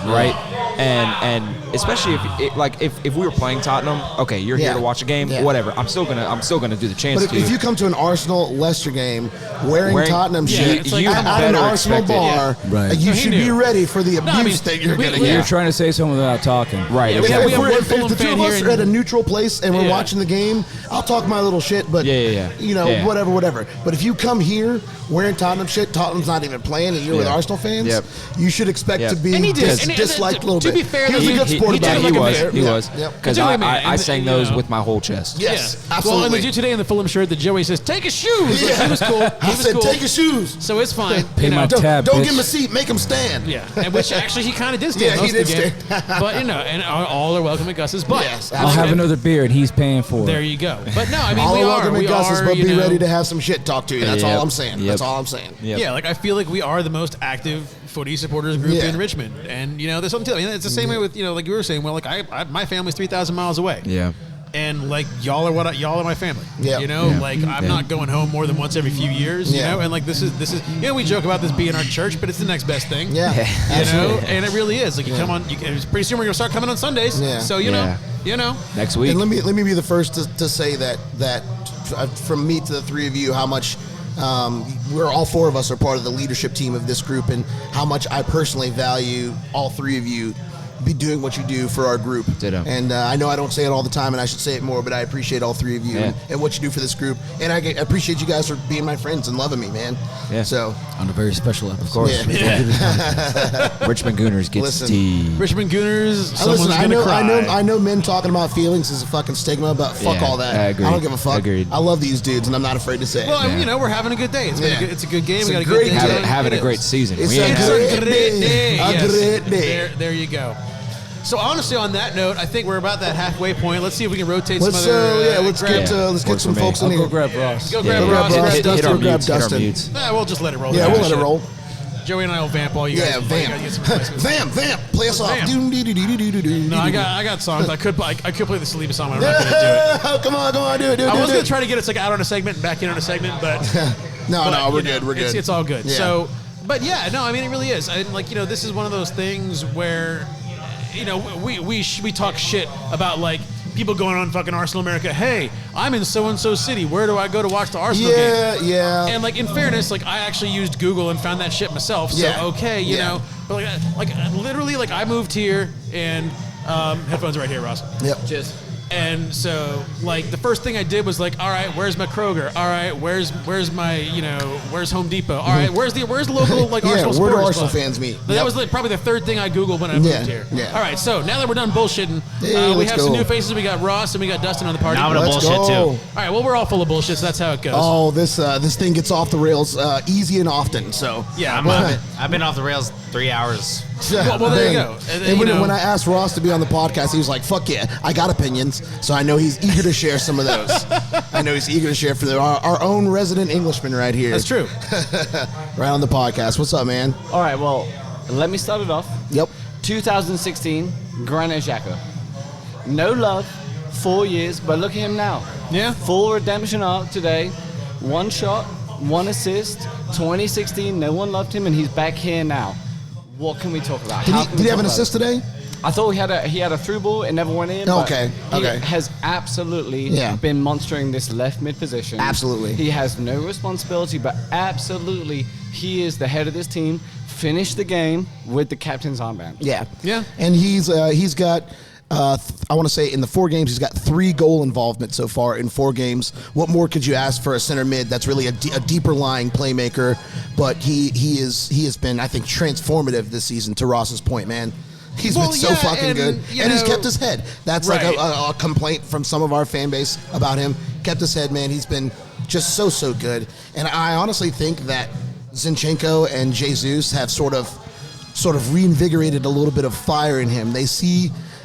right, and especially if we were playing Tottenham, okay, you're here Yeah. to watch a game, Yeah. whatever. I'm still gonna do the chants. But if you come to an Arsenal Leicester game wearing Tottenham shit it's like, at an better Arsenal expect it. bar, Right. you No, he should knew. be ready for the abuse I mean, that you're going to You're get. trying to say something without talking. right, Yeah, exactly. we have If Fulham the two fan of us here are in- at a neutral place and we're Yeah. watching the game, I'll talk my little shit, but Yeah. whatever. But if you come here wearing Tottenham shit, Tottenham's not even playing, and you're with Yeah. Arsenal fans, Yep. you should expect Yep. to be And he did. And disliked a little to bit. be fair, he was a he- good he- sport he about did it. like a was. man. He was. Yep. Because It's a good man. I And, sang you those know. with my whole chest. Yes, Well, absolutely. and the dude today in the Fulham shirt that Joey says, "Take his shoes." Like, Yeah. he was cool. I He was said, cool. take your shoes. So it's fine. Pay my Don't, tab, don't bitch. give him a seat. Make him stand. Yeah, and which actually he kind of did stand Yeah, he most of the did game. But and all are welcome at Gus's. But Yes, I'll have another beer and he's paying for there it. you go. But no, I mean All we are. welcome We at Gus's, are. but You be know, ready to have some shit talk to you. That's Yep. all I'm saying. Yep. That's all I'm saying. Yep. Yeah, like I feel like we are the most active footy supporters group Yeah. in Richmond, and there's something to it. I mean, it's the same way with like you were saying. Well, like my family's 3,000 miles away. Yeah. And like y'all are my family. Yeah. Like I'm not going home more than once every few years. Yeah. And like this is we joke about this being our church, but it's the next best thing. Yeah, absolutely. And it really is. Like you come on, pretty soon we're gonna start coming on Sundays. Yeah. So Yeah. Next week. And let me be the first to say that from me to the three of you, how much we're all four of us are part of the leadership team of this group, and how much I personally value all three of you be doing what you do for our group. Ditto. And I know I don't say it all the time, and I should say it more, but I appreciate all three of you and what you do for this group. And I appreciate you guys for being my friends and loving me, man. Yeah. So On a very special episode. Of course. Yeah. Richmond Gooners gets Listen. tea. Richmond Gooners, someone's Listen, gonna cry. I know men talking about feelings is a fucking stigma, but fuck Yeah, all that. I agree. don't give a fuck. Agreed. I love these dudes, and I'm not afraid to say it. Well, I mean, we're having a good day. It's a good game. It's We got a a good great day. day. Having It a great is. season. It's We a ain't It's great a great day. A Yes. great day. There you go. So honestly, on that note, I think we're about that halfway point. Let's see if we can rotate Let's some other. let's grab- get Works some for me. folks in I'll here. go grab Ross. Go grab Go Ross. grab Grab Ross. Dustin. hit our Grab mutes. Hit our Dustin. mutes. We'll just let it roll. Yeah, we'll let it roll. Joey and I will vamp all you guys. Yeah, You vamp. gotta get some replacements. Vamp. Play us off. No, No, I got songs. I could play the Saliba song, but I'm not gonna do it. Come on, do it. I was gonna try to get us out on a segment and back in on a segment, but No, but, we're you know, good. We're good. It's all good. Yeah. So, but yeah, no, I mean, it really is. And this is one of those things where, we talk shit about like people going on fucking Arsenal America. Hey, I'm in so and so city. Where do I go to watch the Arsenal game? Yeah. And like in fairness, like I actually used Google and found that shit myself. So Yeah. okay, you know, but like literally, like I moved here and headphones are right here, Ross. Yep. Cheers. And so, like, the first thing I did was like, all right, where's my Kroger? All right, where's my, where's Home Depot? All right, where's the local like Yeah, Arsenal where do sports Arsenal club? fans meet? That Yep. was like, probably the third thing I Googled when I moved here. Yeah. All right, so now that we're done bullshitting, Hey, we let's have some go. new faces. We got Ross and we got Dustin on the party. Now I'm gonna Let's bullshit go. too. All right, well, we're all full of bullshit, so that's how it goes. Oh, this thing gets off the rails easy and often. So Yeah, I've been off the rails 3 hours. Well, there you Dang. go. And, And you know- when I asked Ross to be on the podcast, he was like, "Fuck yeah, I got opinions." So I know he's eager to share some of those. I know he's eager to share for our own resident Englishman right here. That's true. Right on the podcast. What's up, man? All right, well, let me start it off. Yep. 2016, Granit Xhaka. No love, 4 years, but look at him now. Yeah. Full redemption arc today. One shot, one assist. 2016, no one loved him, and he's back here now. What can we talk about? Did How he can we have talk an about assist it? today? I thought he had a through ball. It never went in. but Okay, He okay. has absolutely Yeah. been monstering this left mid position. Absolutely. He has no responsibility, but absolutely he is the head of this team. Finished the game with the captain's armband. Yeah. Yeah. And he's got. I want to say in the 4 games he's got 3 goal involvement so far in 4 games. What more could you ask for a center mid that's really a deeper lying playmaker? But he has been, I think, transformative this season. To Ross's point, man, he's Well, been so yeah, fucking and, good, you and he's know- kept his head. That's Right. like a complaint from some of our fan base about him. Kept his head, man. He's been just so good, and I honestly think that Zinchenko and Jesus have sort of reinvigorated a little bit of fire in him.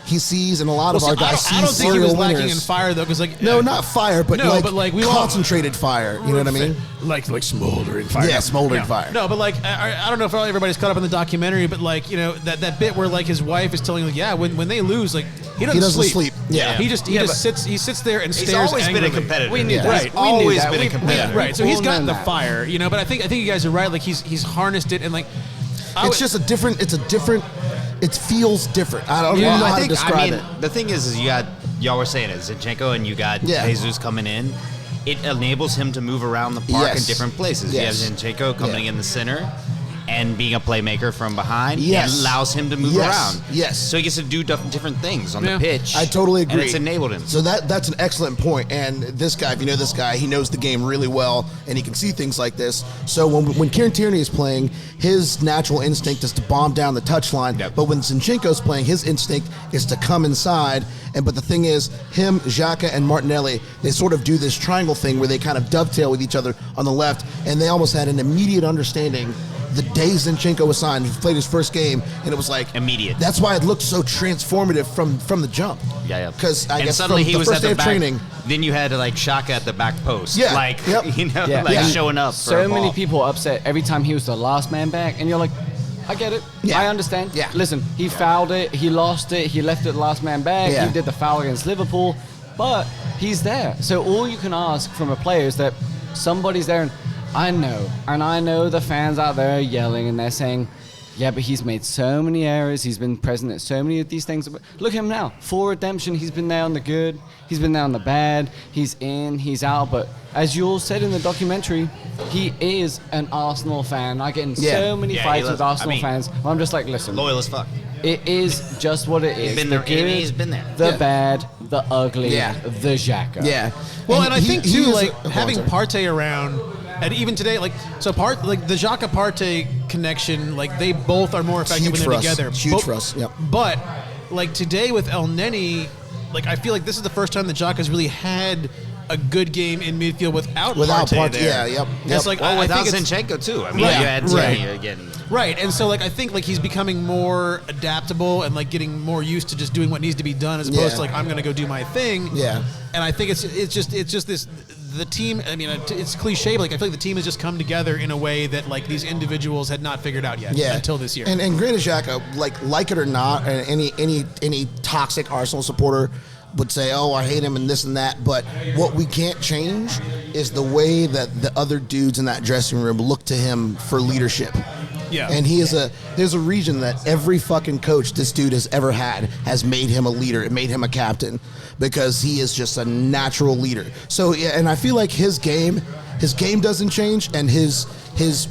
He sees, and a lot of Well, our see, guys see I don't think he was serial lacking winners. in fire though, because like No, not fire, but No, like, but, like, we all- concentrated fire. You know what I mean? like smoldering fire. Yeah, smoldering No. fire. No, but like I don't know if everybody's caught up in the documentary, but like that bit where like his wife is telling like when they lose like he doesn't, doesn't sleep. Yeah. he just sits there and He's stares. always been a angrily. competitor. We knew Yeah. that. Right. We knew Always that. been a We- competitor. Right, so we've he's all gotten known the that. fire, but I think you guys are right. Like he's harnessed it, and like It's just a different. It feels different. I don't know how to describe it. The thing is y'all were saying it, Zinchenko and you got Yeah. Jesus coming in. It enables him to move around the park Yes. in different places. Yes. You have Zinchenko coming Yeah. in the center and being a playmaker from behind. Yes. It allows him to move Yes. around. Yes. So he gets to do different things on Yeah. the pitch. I totally agree. And it's enabled him. So that's an excellent point. And this guy, if you know this guy, he knows the game really well, and he can see things like this. So when Kieran Tierney is playing, his natural instinct is to bomb down the touchline. Yep. But when Zinchenko's playing, his instinct is to come inside. But the thing is, him, Xhaka, and Martinelli, they sort of do this triangle thing where they kind of dovetail with each other on the left, and they almost had an immediate understanding. The day Zinchenko was signed, he played his first game, and it was like Immediate. That's why it looked so transformative from the jump. Yeah. Because I and guess suddenly from he the was first at day the of back. training. Then you had like Shaka at the back post. Yeah. Like Yep. Yeah. like Yeah. showing up. for So a many ball. people upset every time he was the last man back, and you're like, I get it. Yeah. I understand. Yeah. Listen, he fouled it. He lost it. He left it last man back. Yeah. He did the foul against Liverpool, but he's there. So all you can ask from a player is that somebody's there. And I know the fans out there are yelling and they're saying, yeah, but he's made so many errors. He's been present at so many of these things. But look at him now. Full redemption. He's been there on the good. He's been there on the bad. He's in. He's out. But as you all said in the documentary, he is an Arsenal fan. I get in Yeah. so many Yeah, he fights loves- with Arsenal I mean, fans. I'm just like, listen. Loyal as fuck. It is just what it is. Been The there, good, he's been there. the Yeah. bad, the ugly, Yeah. the Xhaka. Yeah. Well, and I think he too, is like a- having Partey around, and even today, like the Xhaka Partey connection, like they both are more effective Huge when for they're us. together. Huge But- for us, yep. But like today with El Neni, like I feel like this is the first time that Xhaka's really had a good game in midfield without Partey there. Yeah, yep. It's like Well, I without think it's, Zinchenko too. I mean, Right, you had right. Zinchenko again. right, and so like I think like he's becoming more adaptable and like getting more used to just doing what needs to be done as opposed Yeah. to like I'm going to go do my thing. Yeah. And I think it's just this the team. I mean, it's cliche, but like I feel like the team has just come together in a way that like these individuals had not figured out yet until this year. And Granit Xhaka, like it or not, and any toxic Arsenal supporter would say, "Oh, I hate him," and this and that. But what we can't change is the way that the other dudes in that dressing room look to him for leadership. Yeah. And there's a reason that every fucking coach this dude has ever had has made him a leader. It made him a captain because he is just a natural leader. So yeah, and I feel like his game doesn't change, and his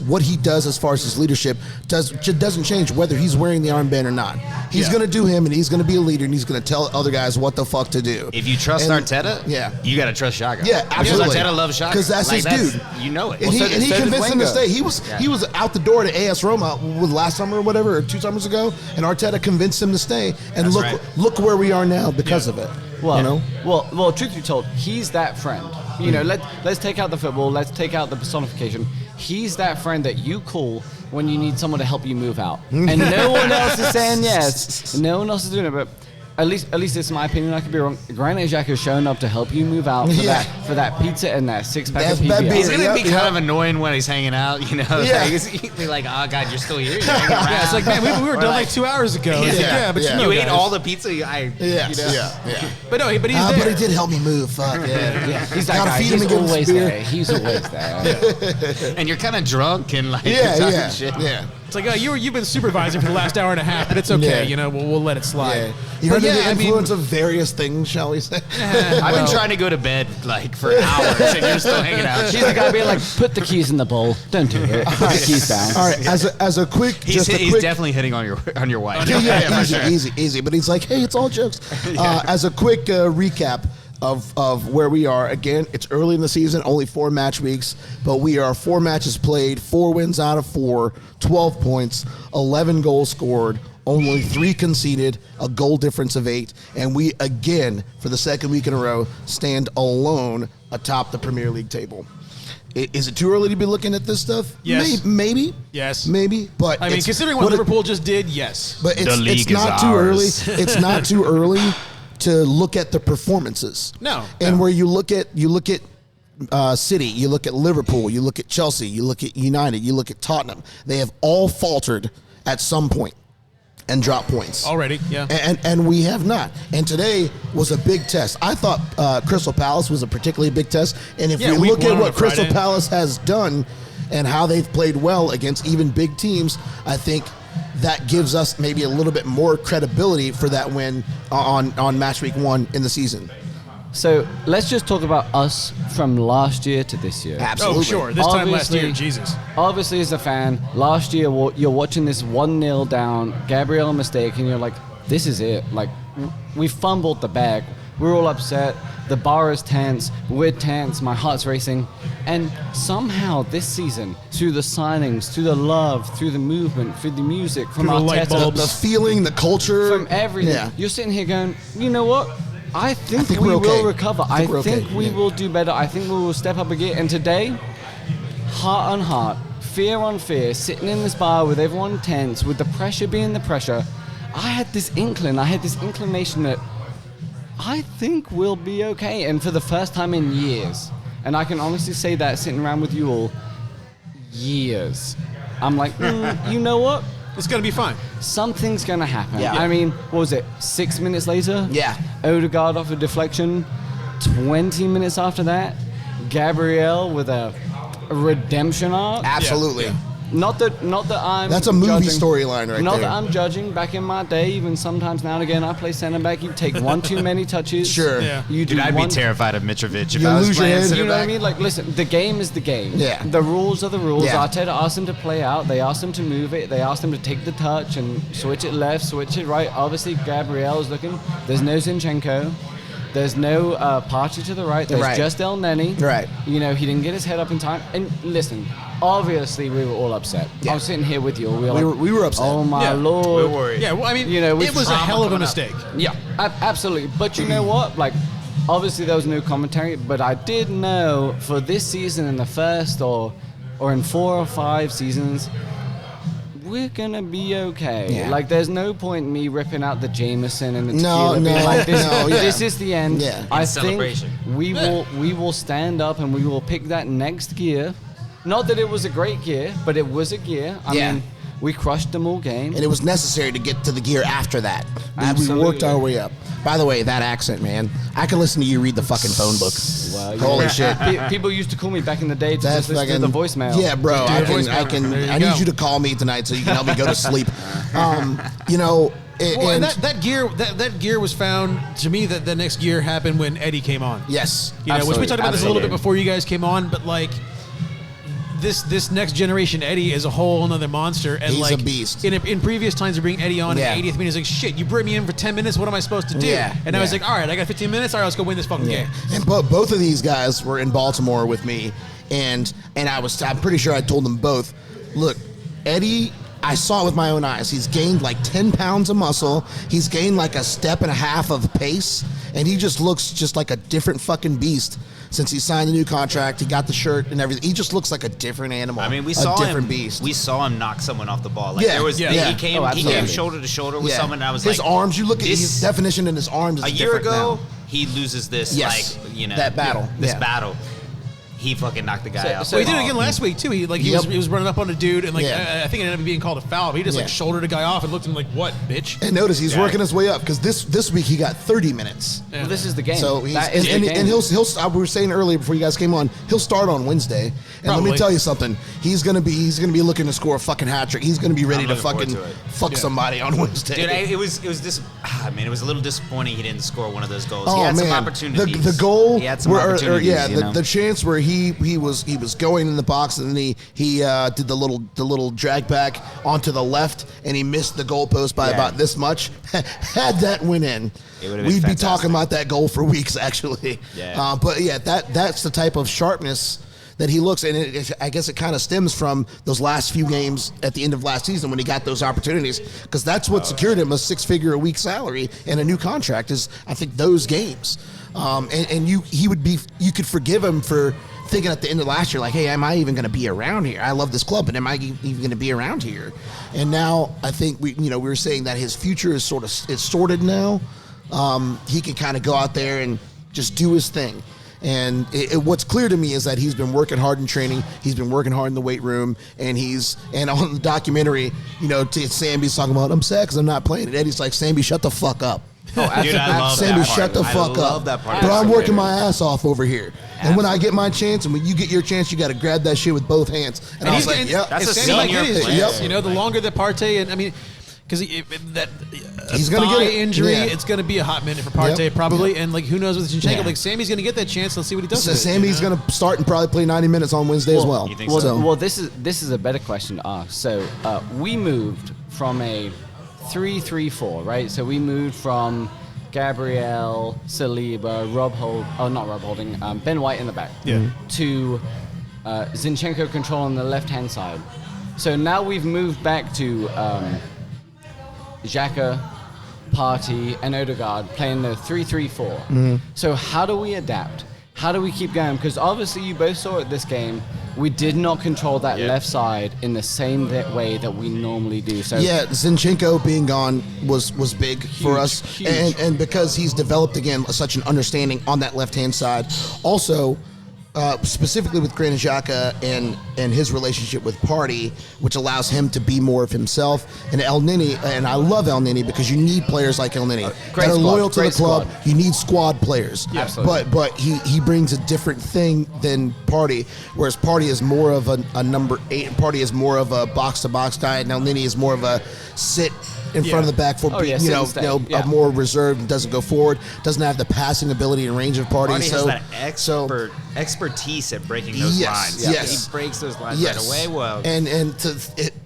what he does as far as his leadership doesn't change whether he's wearing the armband or not. He's gonna do him, and he's gonna be a leader, and he's gonna tell other guys what the fuck to do. If you trust And- Arteta, yeah. you got to trust Xhaka. Yeah, absolutely. Because Arteta loves Xhaka. Because that's his dude. You know it. And he so convinced him to does stay. Wenger. He was out the door to AS Roma last summer or whatever, or 2 summers ago, and Arteta convinced him to stay. And That's look right. look where we are now because Yeah. of it. Well, you know? well, truth be told, he's that friend. You know, let's take out the football, let's take out the personification. He's that friend that you call when you need someone to help you move out, and no one else is saying yes. No one else is doing it, but. At least this is my opinion. I could be wrong. Granit Xhaka is showing up to help you move out for that pizza and that 6-pack of That PBL. beer. He's gonna be Yep, kind yep. of annoying when he's hanging out, you know. Yeah. Like, he'll be like, "Oh God, you're still here." You're hanging around. yeah, it's like man, we were Or done like 2 hours ago. It's like, Yeah, but yeah. you know, you ate guys. all the pizza. Yeah, you know? yeah. But no, but he's there. But he did help me move. Fuck yeah. Yeah, he's that Gotta guy. feed him He's and give him always beer. there. He's always there. And you're kind of drunk and like Yeah, talking yeah, shit. yeah. It's like you've been supervising for the last hour and a half, but it's okay. Yeah. You know, we'll let it slide. Yeah. You're But under yeah, the influence of various things, shall we say? I've been trying to go to bed like for hours, and you're still hanging out. She's the guy being like, put the keys in the bowl. Don't do it. Put the keys down. All right, as a quick, He's just a quick, definitely hitting on your wife. yeah, for easy, sure. easy. But he's like, hey, it's all jokes. As a quick recap of where we are, again, it's early in the season, only 4 match weeks, but we are 4 matches played, 4 wins out of 4, 12 points, 11 goals scored, only 3 conceded, a goal difference of 8, and we, again, for the second week in a row, stand alone atop the Premier League table. Is it too early to be looking at this stuff? Yes. Maybe. Yes. Maybe. But I mean, it's- considering what it- Liverpool just did, yes. but The league it's is not too early. ours. It's not too early to look at the performances. No, And no. where you look at City, you look at Liverpool, you look at Chelsea, you look at United, you look at Tottenham. They have all faltered at some point and dropped points. Already, yeah. And we have not. And today was a big test. I thought Crystal Palace was a particularly big test. And if Yeah, we week look one at on what a Friday. Crystal Palace has done and how they've played well against even big teams, I think that gives us maybe a little bit more credibility for that win on match week 1 in the season. So let's just talk about us from last year to this year. Absolutely. Oh, sure. This time last Obviously- year, Jesus. Obviously, as a fan, last year you're watching this 1-0 down, Gabriel mistake, and you're like, this is it. Like, we fumbled the bag. We're all upset. The bar is tense. We're tense. My heart's racing. And somehow this season, through the signings, through the love, through the movement, through the music, from Through the light Arteta, bulbs. The feeling, the culture. from everything, Yeah. you're sitting here going, you know what? I think think we we're okay. will recover. I think we're okay, we yeah. will do better. I think we will step up again. And today, heart on heart, fear on fear, sitting in this bar with everyone tense, with the pressure being the pressure, I had this inclination that I think we'll be okay. And for the first time in years, and I can honestly say that sitting around with you all, years, I'm like, you know what? It's going to be fine. Something's going to happen. Yeah. I mean, what was it, 6 minutes later? Yeah. Odegaard off a deflection. 20 minutes after that, Gabriel with a redemption arc. Absolutely. Not that I'm. That's a movie judging- storyline right Not there. that I'm judging. Back in my day, even sometimes now and again, I play center back. You take one too many touches. Sure. Yeah. You do Dude, I'd one be terrified of Mitrovic if You I was lose your playing head. center You know what I back. mean? Like, listen, the game is the game. Yeah. The rules are the rules. Yeah. Arteta asked him to play out. They asked him to move it. They asked him to take the touch and switch it left, switch it right. Obviously, Gabriel's looking. There's no Zinchenko. There's no Partey to the right. There's Right. just El Neni. Right. You know, he didn't get his head up in time. And listen, obviously, we were all upset. Yeah. I was sitting here with you. We were upset. Oh, my Yeah. Lord. We're worried. Yeah, well, I mean, You know, with it was a drama hell of a coming up. mistake. Yeah, absolutely. But you know what? Like, obviously there was no commentary, but I did know for this season in the first or in 4 or 5 seasons, we're gonna be okay. Yeah. Like, there's no point in me ripping out the Jameson and the No, tequila. being no, like, this, no, yeah. this is the end. Yeah. I In think celebration. we will stand up and we will pick that next gear. Not that it was a great gear, but it was a gear. I Yeah. mean, we crushed them all game. And it was necessary to get to the gear after that. We Absolutely. worked our way up. By the way, that accent, man. I can listen to you read the fucking phone book. Well, Holy shit. People used to call me back in the day to That's just listen to the voicemail. Yeah, bro. Just do the voicemail. There you I go. need you to call me tonight so you can help me go to sleep. You know, Well, and and that gear was found to me. That the next gear happened when Eddie came on. yes, You know, which we Absolutely, talked about this a little bit absolutely. before you guys came on, but like this next generation Eddie is a whole another monster. And He's like a beast. In previous times to bring Eddie on Yeah. in the 80th minute, he's like, shit, you bring me in for 10 minutes. What am I supposed to do? Yeah, And I was yeah. like, all right, I got 15 minutes. All right, let's go win this fucking game. And both of these guys were in Baltimore with me, and I'm pretty sure I told them both, look, Eddie, I saw it with my own eyes. He's gained like 10 pounds of muscle. He's gained like a step and a half of pace, and he just looks just like a different fucking beast since he signed the new contract. He got the shirt and everything. He just looks like a different animal. I mean, we a saw different him. beast. We saw him knock someone off the ball. Like Yeah, there was, yeah. he Yeah. came, Oh, he came absolutely. shoulder to shoulder with Yeah. someone. And I was his like, arms. You look at this- his definition in his arms. Is a year different ago, now. he loses this, Yes. like, you know, That battle. This Yeah. battle. He fucking knocked the guy out. so Well, he did it again last week too. He Yep. was running up on a dude and like Yeah. I think it ended up being called a foul. But he just Yeah. like shouldered a guy off and looked at him like, what, bitch? And notice he's Yeah. working his way up because this week he got 30 minutes. Well, this is the game. So he's, That is and the game. he'll we were saying earlier before you guys came on, he'll start on Wednesday. And let Probably. me tell you something, he's gonna be looking to score a fucking hat trick. He's gonna be ready I'm to looking forward fucking to it. fuck somebody on Wednesday. Dude, it was it was a little disappointing he didn't score one of those goals. Oh he had man, some opportunities. the goal, He had some where, opportunities. yeah, you know? the chance where he was going in the box and then he did the little drag back onto the left and he missed the goalpost by Yeah. about this much. Had that went in, It would've been we'd be fantastic. talking about that goal for weeks actually. Yeah. But yeah, that's the type of sharpness that he looks, and I guess it kind of stems from those last few games at the end of last season when he got those opportunities, because that's what secured him a 6-figure a week salary and a new contract. Is I think those games, and you could forgive him for thinking at the end of last year like, hey, am I even going to be around here? I love this club, but am I even going to be around here? And now I think we were saying that his future is it's sorted now. He can kind of go out there and just do his thing. And what's clear to me is that he's been working hard in training. He's been working hard in the weight room, and on the documentary, Samby's talking about, I'm sad because I'm not playing. And Eddie's like, Samby, shut the fuck up. Dude, I love Sammy, that shut the part. fuck I up. love that part. But I'm Absolutely. working my ass off over here. And when I get my chance, and when you get your chance, you got to grab that shit with both hands. And I was like, yep. That's a Sammy like senior it is. player. Yep. You know, the longer that Partey and I mean, because He's gonna thigh get it. injury, Yeah. it's going to be a hot minute for Partey Yep. probably, and like who knows with Zinchenko? Yeah. Like Sammy's going to get that chance. Let's see what he does. So with it, Sammy's you know? going to start and probably play 90 minutes on Wednesday as well. You think so? Well, this is a better question to ask. So we moved from a 3-3-4, right? So we moved from Gabriel, Saliba, Ben White in the back, to Zinchenko control on the left-hand side. So now we've moved back to Xhaka, Partey, and Odegaard playing the 3-3-4. So how do we adapt? How do we keep going? Because obviously you both saw it this game. We did not control that left side in the same way that we normally do. So Yeah, Zinchenko being gone was big for us, huge. and because he's developed again such an understanding on that left hand side. Also, specifically with Granit Xhaka and his relationship with Partey, which allows him to be more of himself. And El Nini, and I love El Nini because you need players like El Nini that are loyal to the club. You need squad players. Yeah, absolutely. But he brings a different thing than Partey, whereas Partey is more of a number 8, and Partey is more of a box-to-box guy, and El Nini is more of a sit in front of the back for more reserved and doesn't go forward, doesn't have the passing ability and range of Partey. Partey has that expertise at breaking those lines. Yes. He breaks those lines right away. Well, and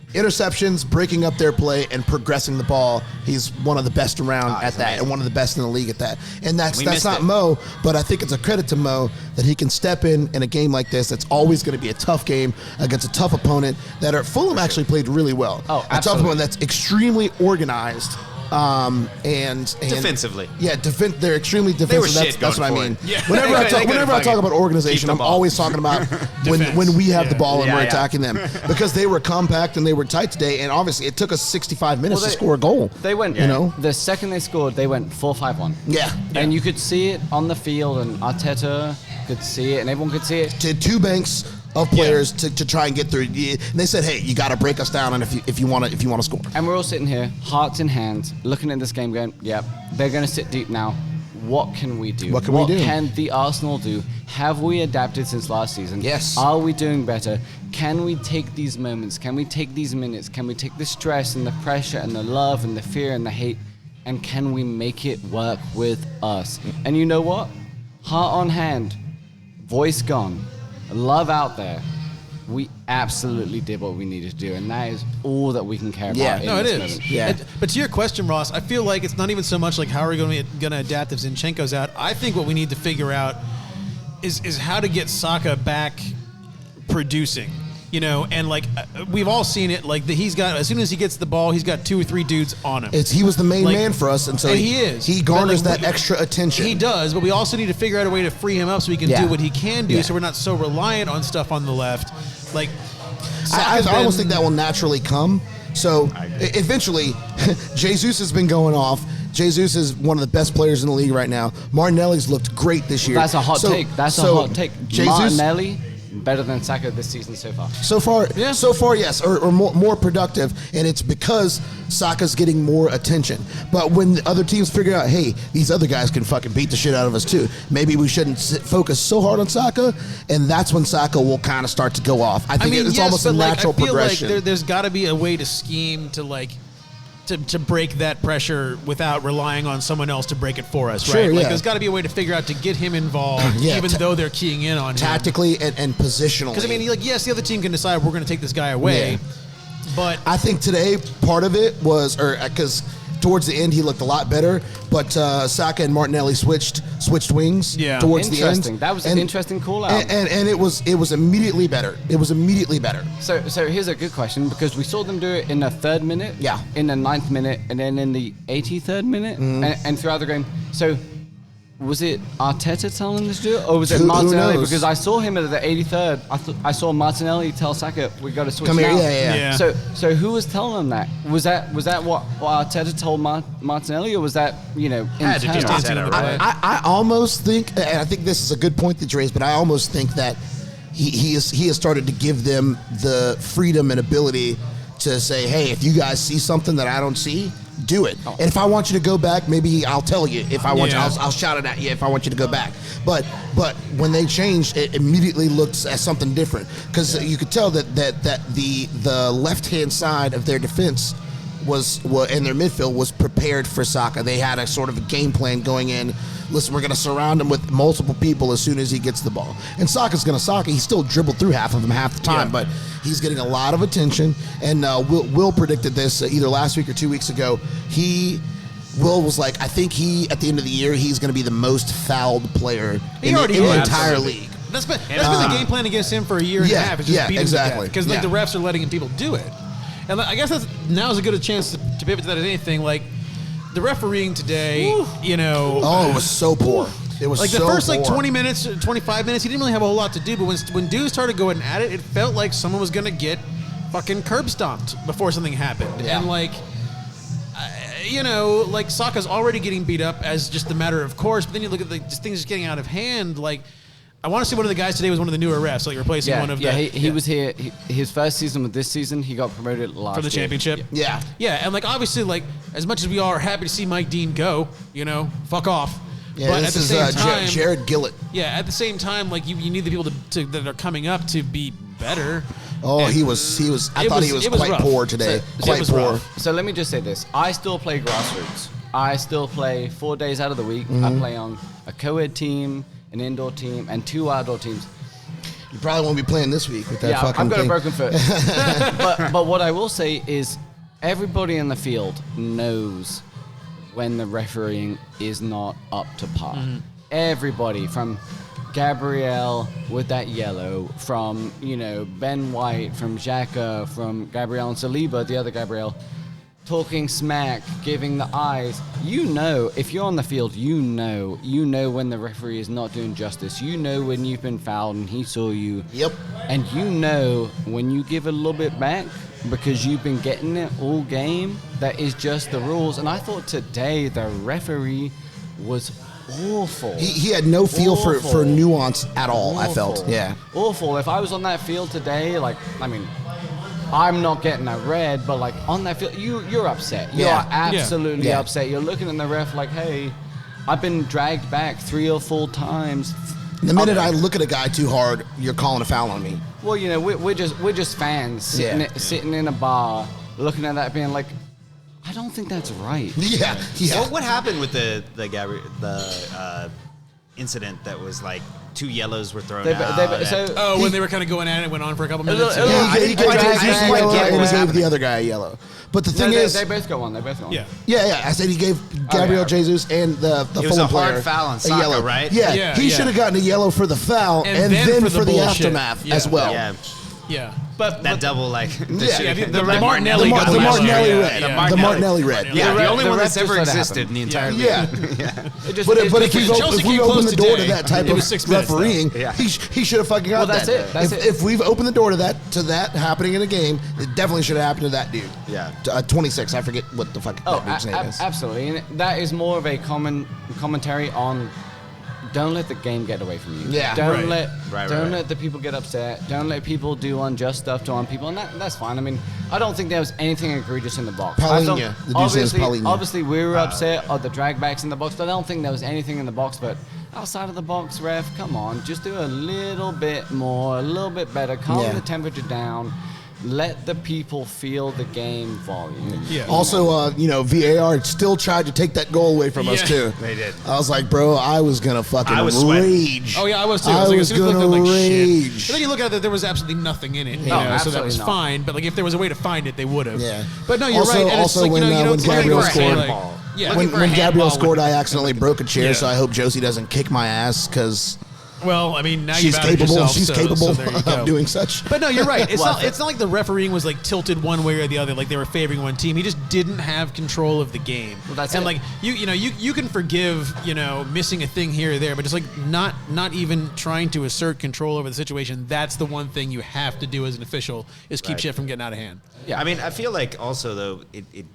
interceptions, breaking up their play, and progressing the ball. He's one of the best around at that, amazing. and one of the best in the league at that. And that's missed not it. Mo, but I think it's a credit to Mo that he can step in a game like this. That's always going to be a tough game against a tough opponent. Fulham actually played really well. Oh, a tough absolutely. opponent that's extremely organized. And defensively. Yeah, they're extremely defensive. They were shit that's what I going mean. for it. Yeah. Whenever They couldn't I talk about keep organization, the I'm ball. always talking about when we have the ball and Yeah, we're yeah. attacking them, because they were compact and they were tight today. And obviously, it took us 65 minutes to score a goal. They went, the second they scored, they went 4-5-1. Yeah. And you could see it on the field, and Arteta could see it, and everyone could see it. To two banks of players to try and get through. And they said, "Hey, you got to break us down, and if you want to score." And we're all sitting here, hearts in hands, looking at this game going, yep, they're going to sit deep now. What can we do? What can we do? What can the Arsenal do? Have we adapted since last season? Yes. Are we doing better? Can we take these moments? Can we take these minutes? Can we take the stress and the pressure and the love and the fear and the hate? And can we make it work with us? And you know what? Heart on hand, voice gone, love out there. We absolutely did what we needed to do, and that is all that we can care about. No, it this is. moment. Yeah. But to your question, Ross, I feel like it's not even so much like how are we going to adapt if Zinchenko's out. I think what we need to figure out is how to get Saka back producing. And we've all seen it. He's got, as soon as he gets the ball, he's got 2 or 3 dudes on him. He was the main man for us, and so and he is. He garners that extra attention. He does, but we also need to figure out a way to free him up so he can do what he can do, so we're not so reliant on stuff on the left. I almost think that will naturally come. So eventually, Jesus has been going off. Jesus is one of the best players in the league right now. Martinelli's looked great this year. That's a hot take. That's a hot take. Jesus, Martinelli, better than Saka this season so far. So far, yes, or more productive, and it's because Saka's getting more attention. But when the other teams figure out, hey, these other guys can fucking beat the shit out of us too, maybe we shouldn't focus so hard on Saka, and that's when Saka will kind of start to go off. I think it's almost a natural progression. I feel like there's got to be a way to scheme to break that pressure without relying on someone else to break it for us, right? Sure, There's got to be a way to figure out to get him involved, even though they're keying in on him. Tactically and positionally. Because, yes, the other team can decide we're going to take this guy away, but... I think today part of it was, because towards the end he looked a lot better, but Saka and Martinelli switched wings towards the end. Interesting. That was an interesting call out. And it was immediately better. It was immediately better. So here's a good question, because we saw them do it in the 3rd minute, in the 9th minute, and then in the 83rd minute, and throughout the game. So was it Arteta telling them to do it, or was it Martinelli? Who knows? Because I saw him at the 83rd. I saw Martinelli tell Saka, "We got to switch Come here, now." yeah. So who was telling them that? Was that what Arteta told Martinelli, or was that Had to be internal? Arteta, right? I almost think, and I think this is a good point that you raised, but I almost think that he has started to give them the freedom and ability to say, hey, if you guys see something that I don't see, do it. And if I want you to go back, maybe I'll tell you. If I want you, I'll shout it at you if I want you to go back. But when they changed, it immediately looked at something different, because you could tell that the left-hand side of their defense and their midfield was prepared for Saka. They had a sort of a game plan going in. Listen, we're going to surround him with multiple people as soon as he gets the ball. And Saka's going to Saka. He still dribbled through half of them half the time, but he's getting a lot of attention. And Will predicted this either last week or 2 weeks ago. Will was like, I think at the end of the year, he's going to be the most fouled player in the entire league. That's been the game plan against him for a year and a half. It's just beat him to death, because the refs are letting people do it. And I guess now is as good a chance to pivot to that as anything. The refereeing today, Oh, it was so poor. It was the so first poor. 20 minutes, 25 minutes, he didn't really have a whole lot to do. But when dudes started going at it, it felt like someone was going to get fucking curb stomped before something happened. Yeah. And Saka's already getting beat up as just a matter of course. But then you look at just things just getting out of hand. I want to see one of the guys today was one of the newer refs, like replacing one of the. He was here. His first season with this season, he got promoted last for the year. championship. Yeah. Yeah, and like obviously, like as much as we all are happy to see Mike Dean go, fuck off. Yeah, but this at the is same time, Jared Gillett. Yeah, at the same time, like you need the people that are coming up to be better. Oh, And he was. I thought he was quite rough. poor today. It Quite was poor. rough. So let me just say this: I still play grassroots. I still play 4 days out of the week. Mm-hmm. I play on a co-ed team, an indoor team, and 2 outdoor teams. You probably won't be playing this week with that Yeah, fucking I've got thing. a broken foot. but what I will say is, everybody in the field knows when the refereeing is not up to par. Everybody, from Gabriel with that yellow, from Ben White, from Xhaka, from Gabriel and Saliba, the other Gabriel, talking smack, giving the eyes. If you're on the field, you know when the referee is not doing justice. You know when you've been fouled and he saw you. Yep. And you know when you give a little bit back because you've been getting it all game. That is just the rules. And I thought today the referee was awful. He had no feel for Awful. nuance at all. I felt. Awful. Yeah. Awful. If I was on that field today, I'm not getting a red, but like on that field, you're upset. You Yeah. are absolutely Yeah. upset. You're looking at the ref like, hey, I've been dragged back 3 or 4 times. The minute I look at a guy too hard, you're calling a foul on me. Well, we're just fans sitting in a bar, looking at that, being like, I don't think that's right. Yeah. So what happened with the incident that was like 2 yellows were thrown out? When they were kind of going at it, it went on for a couple minutes. little- Yeah, he I gave didn't quite Jesus get a yellow what and he was gave happening. the other guy a yellow. But the thing No, is, they both go on. Yeah. yeah, I said he gave Gabriel Jesus and the was Fulham a hard player foul on a Saka, yellow. right? Yeah, Yeah, he yeah. should have gotten a yellow for the foul and then for the bullshit. aftermath Yeah. as well. Yeah. Yeah. That double like Yeah, the the Martinelli got the Martinelli yellow. red. Yeah. The Martinelli red. Yeah, The the only ref one that's just ever let it existed happen. in the entire league. Yeah. Just, But it's if Chelsea we came open close the door to today. that type It of was 6 minutes, though. refereeing, Yeah. he should have fucking got Well, that's that. it. That's it. If we've opened the door to that happening in a game, it definitely should have happened to that dude. Yeah. 26. I forget what the fuck that dude's name is. absolutely. And that is more of a commentary on don't let the game get away from you. Yeah. Don't Right. let the people get upset. Don't let people do unjust stuff to people. And that's fine. I mean, I don't think there was anything egregious in the box. Paulinho. The dude's name is Paulinho. Obviously, we were upset at the dragbacks in the box, but I don't think there was anything in the box. But outside of the box, ref, come on, just do a little bit more, a little bit better. Calm Yeah. the temperature down. Let the people feel the game volume. Yeah. Also, VAR still tried to take that goal away from us Yeah. too. They did. I was like, bro, I was gonna fucking I was sweating. rage. Oh yeah, I was too. I like, was as soon as it gonna looked like shit. rage. But then you look at it, there was absolutely nothing in it, No, so that absolutely was not. fine. But like, if there was a way to find it, they would have. Yeah. But no, you're Also- right. And it's also like, when, you when don't Gabriel say, scored- like, yeah. When for a Gabriel handball scored, I accidentally broke a chair, Yeah. so I hope Josie doesn't kick my ass because Well, I mean, now she's you've outed capable. yourself, She's so capable there you go. of doing such. But no, you're right. It's Well, not like the refereeing was like tilted one way or the other, like they were favoring one team. He just didn't have control of the game. Well, that's and it. like you can forgive missing a thing here or there, but just like not even trying to assert control over the situation. That's the one thing you have to do as an official is keep Right. shit from getting out of hand. Yeah, I mean, I feel like also though it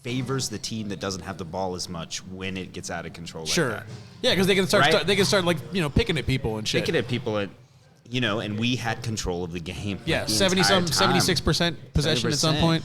favors the team that doesn't have the ball as much when it gets out of control. Sure. Like that. Yeah, because they can start, Right? they can start like picking at people and shit. Picking at people, and we had control of the game. Yeah, the entire time. 76% possession at some 70%. point.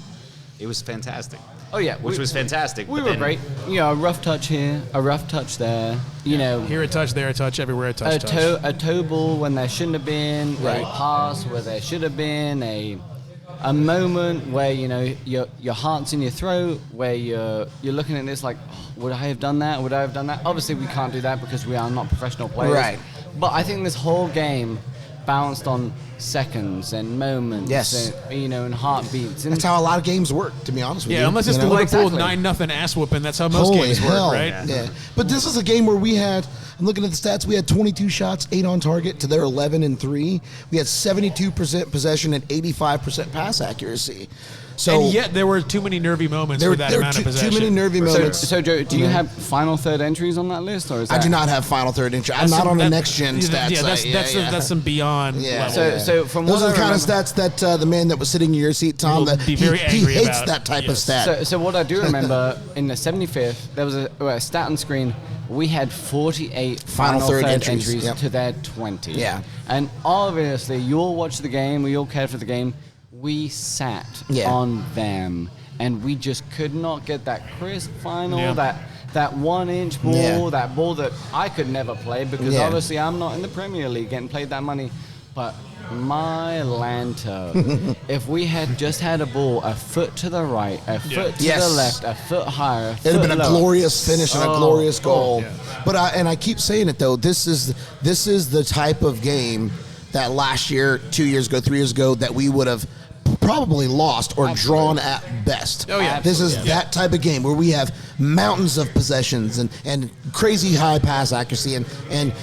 It was fantastic. Oh yeah, Which was fantastic. We but were then- great. A rough touch here, a rough touch there. Here a touch, there a touch, everywhere a touch. a toe ball when there shouldn't have been, a pass where there should have been, a moment where your heart's in your throat, where you're looking at this like, oh, would I have done that? Would I have done that? Obviously, we can't do that because we are not professional players. Right. But I think this whole game bounced on seconds and moments, Yes. and heartbeats. And That's how a lot of games work, to be honest with you. Yeah, unless it's you the know? Liverpool Exactly. 9-0 ass whooping. That's how most Holy games hell. work, right? Yeah. But this is a game where I'm looking at the stats, we had 22 shots, 8 on target to their 11 and 3. We had 72% possession and 85% pass accuracy. So And yet there were too many nervy moments there for that there amount were of possession. too many nervy so, moments. so Joe, do you have final third entries on that list, or is I that? do not have final third entry. I'm That's not some- on the that- next gen yeah, stats. Yeah, that's some beyond Yeah. level. So from Those what are the I kind of remember- stats that the man that was sitting in your seat, Tom, Will that be very he angry hates about. that type of Yes. stat. So what I do remember in the 75th, there was a stat on screen we had 48 Final third entries, to their 20. Yeah. And obviously, you all watched the game, we all cared for the game. We sat on them, and we just could not get that crisp final, that 1-inch ball, that ball that I could never play because obviously I'm not in the Premier League getting paid that money. But my Lanto, if we had just had a ball a foot to the right, a foot to the left, a foot higher, it'd have been a glorious finish and a glorious goal. Yeah. But I keep saying it though. This is the type of game that last year, 2 years ago, 3 years ago, that we would have probably lost or drawn at best. Oh, yeah. This is that type of game where we have mountains of possessions and crazy high pass accuracy and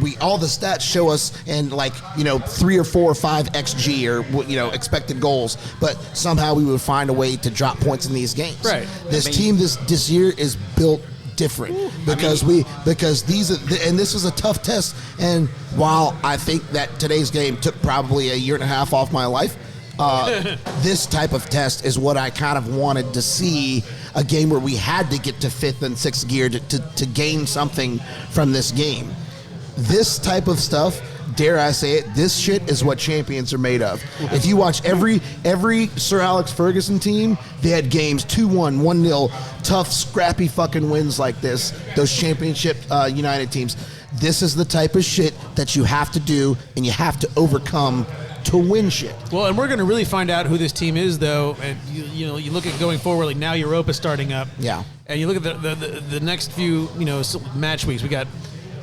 we all the stats show us and 3 or 4 or 5 XG or expected goals, but somehow we would find a way to drop points in these games. Right. This team this year is built different because these are and this was a tough test, and while I think that today's game took probably a year and a half off my life, this type of test is what I kind of wanted to see, a game where we had to get to 5th and 6th gear to gain something from this game. This type of stuff, dare I say it, this shit is what champions are made of. If you watch every Sir Alex Ferguson team, they had games 2-1, 1-0, tough, scrappy fucking wins like this, those championship United teams. This is the type of shit that you have to do and you have to overcome to win shit. Well, and we're going to really find out who this team is, though. And you look at going forward, like now Europa's starting up. Yeah. And you look at the next few match weeks. We got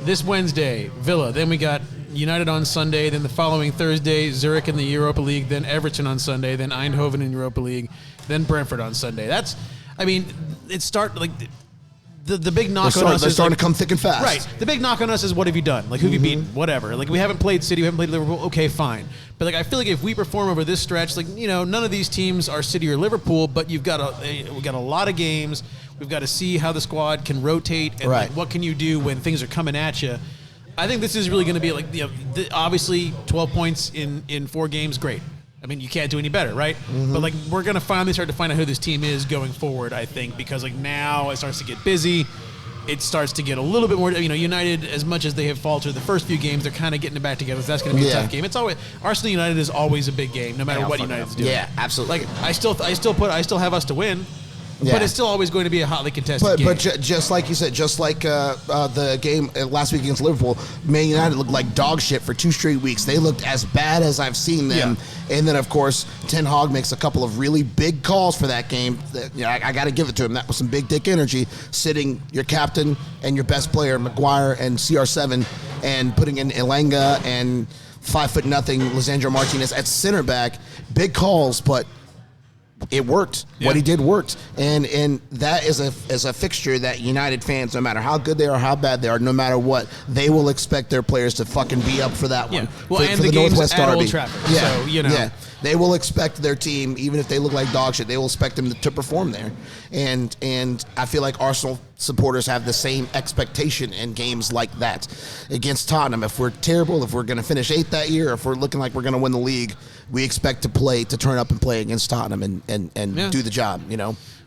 this Wednesday Villa, then we got United on Sunday, then the following Thursday Zurich in the Europa League, then Everton on Sunday, then Eindhoven in Europa League, then Brentford on Sunday. The big knock on us they're is starting to come thick and fast. Right. The big knock on us is what have you done? Like who have you beaten? Whatever. Like we haven't played City, we haven't played Liverpool. Okay, fine. But I feel like if we perform over this stretch, none of these teams are City or Liverpool, but we've got a lot of games. We've got to see how the squad can rotate and what can you do when things are coming at you. I think this is really going to be obviously 12 points in 4 games, great. I mean, you can't do any better, right? Mm-hmm. But we're going to finally start to find out who this team is going forward, I think, because now it starts to get busy. It starts to get a little bit more, United, as much as they have faltered the first few games, they're kind of getting it back together. So that's going to be a tough game. It's always Arsenal United is always a big game, no matter what United's doing. Yeah, absolutely. I still have us to win. Yeah. But it's still always going to be a hotly contested game. But just like you said, just like the game last week against Liverpool, Man United looked like dog shit for 2 straight weeks. They looked as bad as I've seen them. Yeah. And then, of course, Ten Hag makes a couple of really big calls for that game. I got to give it to him. That was some big dick energy, sitting your captain and your best player, Maguire and CR7, and putting in Elanga and 5'0" Lisandro Martinez at center back. Big calls, but it worked. Yeah. What he did worked, and that is a fixture that United fans, no matter how good they are, how bad they are, no matter what, they will expect their players to fucking be up for that one. Well, for the game's Northwest at Derby. Old Trafford, so they will expect their team, even if they look like dog shit, they will expect them to perform there. And I feel like Arsenal supporters have the same expectation in games like that against Tottenham. If we're terrible, if we're going to finish 8th that year, if we're looking like we're going to win the league, we expect to turn up and play against Tottenham and do the job,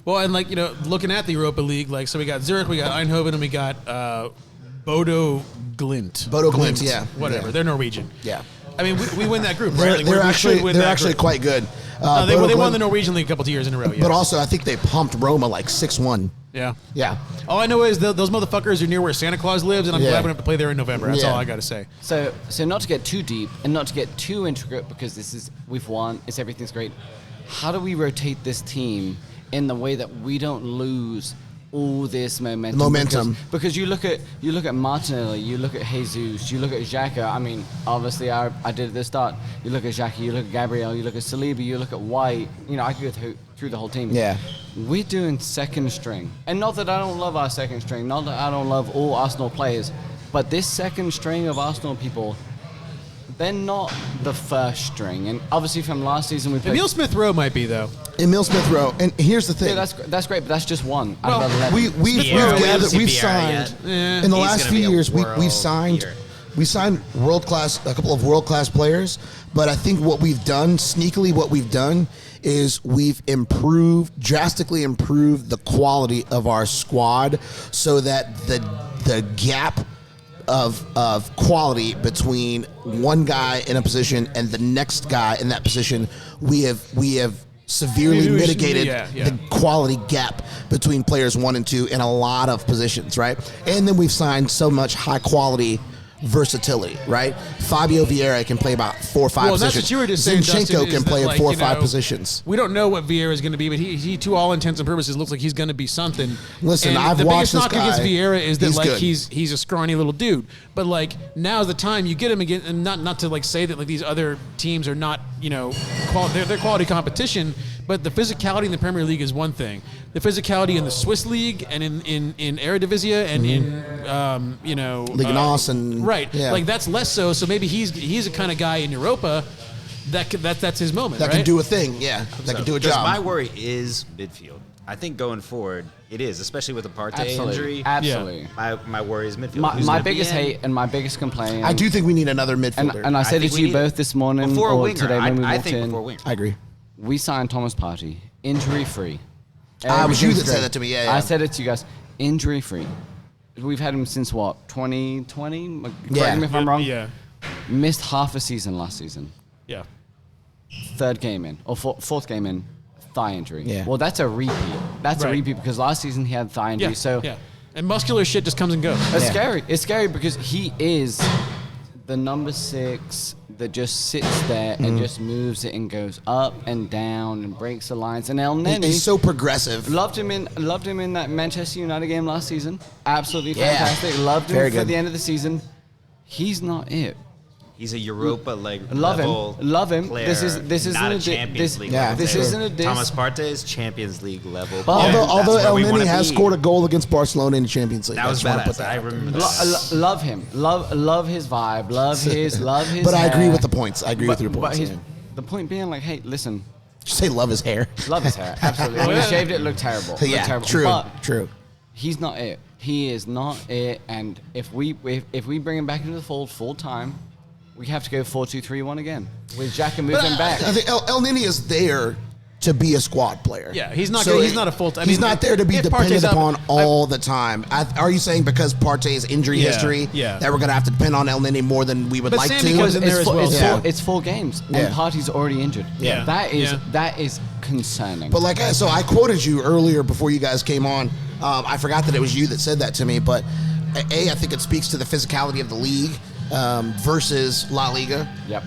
Well, and looking at the Europa League, so we got Zurich, we got Eindhoven, and we got Bodo Glimt. Bodo Glimt, yeah. Whatever. Yeah. They're Norwegian. Yeah. I mean, we win that group, right? They're actually quite good. They won the Norwegian League a couple of years in a row, yes. But also, I think they pumped Roma 6-1. Yeah. Yeah. All I know is those motherfuckers are near where Santa Claus lives, and I'm glad we don't have to play there in November. That's all I got to say. So not to get too deep and not to get too intricate, because we've won, everything's great. How do we rotate this team in the way that we don't lose all this momentum? Because you look at Martinelli, you look at Jesus, you look at Xhaka. I mean, obviously I did at the start. You look at Xhaka, you look at Gabriel, you look at Saliba, you look at White. I could go through the whole team. Yeah. We're doing second string. And not that I don't love our second string, not that I don't love all Arsenal players, but this second string of Arsenal people, they're not the first string. And obviously from last season we played... Emile Smith-Rowe might be, though. Emile Smith-Rowe. And here's the thing. Yeah, that's great, but that's just one out of 11. We've signed... In the last few years, we've signed a couple of world-class players, But I think what we've done, is we've drastically improved the quality of our squad so that the gap of quality between one guy in a position and the next guy in that position, we have severely mitigated the quality gap between players 1 and 2 in a lot of positions, right? And then we've signed so much high quality versatility, right? Fabio Vieira can play about 4 or 5 positions. That's what you were just saying, Zinchenko Dustin, can play that, 4 or 5 positions. We don't know what Vieira is going to be, but he, to all intents and purposes, looks like he's going to be something. Listen, and I've the watched biggest knock this guy. against Vieira is that He's like good. he's a scrawny little dude. But like now's the time you get him again, and not to like say that like these other teams are not they're quality competition. But the physicality in the Premier League is one thing. The physicality in the Swiss League and in Eredivisie and in Ligue 1 and right, yeah. like that's less so. So maybe he's the kind of guy in Europa that's his moment. That right? can do a thing, yeah. That can do a Because job. my worry is midfield. I think going forward, it is, especially with the Partey injury. Absolutely. My worry is midfield. My biggest hate and my biggest complaint. I do think we need another midfielder. And I said it think to we you need both it. this morning Before a or winger. today when we I walked think in. before winger. I agree. We signed Thomas Partey, injury free. It was you that said that to me, yeah. I said it to you guys, injury free. We've had him since what, 2020? Correct Yeah. me if I'm wrong. Yeah, Missed half a season last season. yeah. Third game in, or fourth game in, thigh injury. Yeah. Well, that's a repeat. That's a Right. repeat because last season he had thigh injury. Yeah, So yeah. And muscular shit just comes and goes. it's Yeah. scary. It's scary because he is the number 6 that just sits there and just moves it and goes up and down and breaks the lines. And El Neni, He's so progressive. loved him in that Manchester United game last season. Absolutely Yeah. fantastic. Loved him Very for good. the end of the season. He's not it. He's a Europa level Love him. player, This isn't not a a Champions this, League yeah, level this player. isn't a diss. Thomas Partey is Champions League level. But- player. Although That's where El we Neni wanna has be. scored a goal against Barcelona in the Champions League. That was I just wanna put badass. that I out there. remember that. Love him. Love his vibe. Love his But I agree hair. with the points. I agree with your points. But yeah. the point being, like, hey, listen, Just say love his hair. love his hair. Absolutely. When he shaved it, it looked terrible. It looked Yeah, terrible. true, But true. he's not it. He is not it. And if we bring him back into the fold full time, we have to go 4-2-3-1 again with Jack and moving back. I think El Neni is there to be a squad player. Yeah, he's not. So He's not a full. I he's mean, not there to be if dependent Partey's up- upon all the time. Are you saying because Partey's injury Yeah, history yeah. that we're going to have to depend on El Neni more than we would But like Sandy to? comes in there as well. Yeah. It's 4 games, Yeah. and Partey's already injured. Yeah. That is concerning. But so I quoted you earlier before you guys came on. I forgot that it was you that said that to me. But I think it speaks to the physicality of the league versus La Liga. Yep.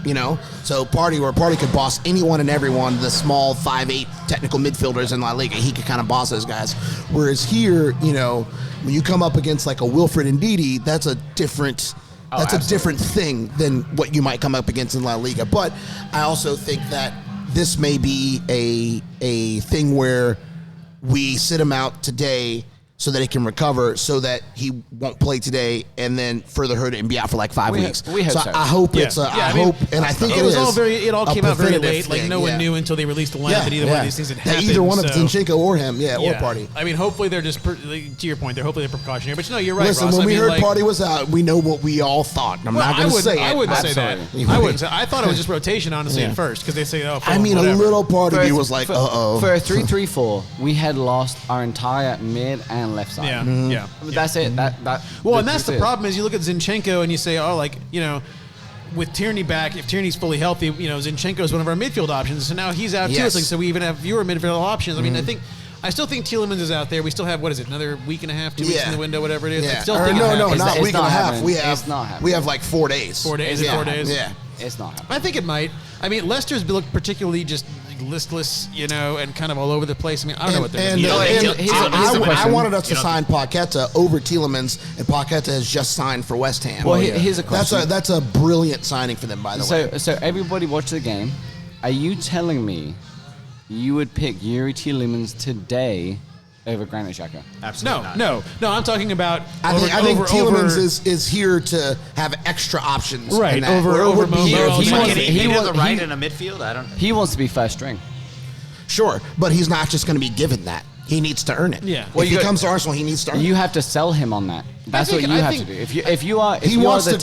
So Partey could boss anyone and everyone. The small 5'8" technical midfielders in La Liga, he could kind of boss those guys. Whereas here, when you come up against like a Wilfred Ndidi, that's a different. That's a different thing than what you might come up against in La Liga. But I also think that this may be a thing where we sit him out today so that he can recover, so that he won't play today and then further hurt it and be out for like 5 weeks. We hope so. I hope Yeah. it's a. Yeah, I I mean, hope, and I think it was is all very. It all a came out very preventative late. Like thing, no one yeah. knew until they released the lineup that either one of these things had That happened. either one of so- Zinchenko or him, or Partey. I mean, hopefully they're just to your point. Hopefully they're precautionary. But no, you're right. Listen, Ross. when I we mean, heard like, Partey was out, we know what we all thought. I'm not going to say it. I wouldn't say that. Absolutely. I wouldn't say. I thought it was just rotation, honestly, Yeah. at first, because they say, "Oh, I mean, whatever. a little part of For me a- was like, for- uh-oh. For a 3-3-4, we had lost our entire mid and left side. Yeah, Mm-hmm. yeah. But that's it. That Well, and that's the truth is. problem is you look at Zinchenko and you say, oh, like, with Tierney back, if Tierney's fully healthy, Zinchenko is one of our midfield options. So now he's out too. Yes. It's like, so we even have fewer midfield options. I mean, I still think Tielemans is out there. We still have, another week and a half, 2 weeks in the window, whatever it is. I Yeah. still Or think no, It's not not- a week and a half. happening. We It's not happening. have like 4 days. 4 days. Yeah. 4 days. Yeah. It's not happening. I think it might. I mean, Leicester's looked particularly just listless, and kind of all over the place. I mean, I don't know what they're And, doing. here's I the question. wanted us to sign Paqueta over Tielemans, and Paqueta has just signed for West Ham. Well, here's a question. That's a brilliant signing for them, by the way. So everybody watched the game. Are you telling me you would pick Yuri Tielemans today over Granit Xhaka? Absolutely not. No. I'm talking about. I think Tielemans is here to have extra options. Right, in that. over Or would be Momo. here if He he's wants- not- Can he do the right he- in a midfield? I don't. He wants to be first string. Sure, but he's not just going to be given that. he needs to earn it. Yeah. If he comes to Arsenal, he needs to earn it. You have to sell him on that. That's what you have to do. If you are He wants to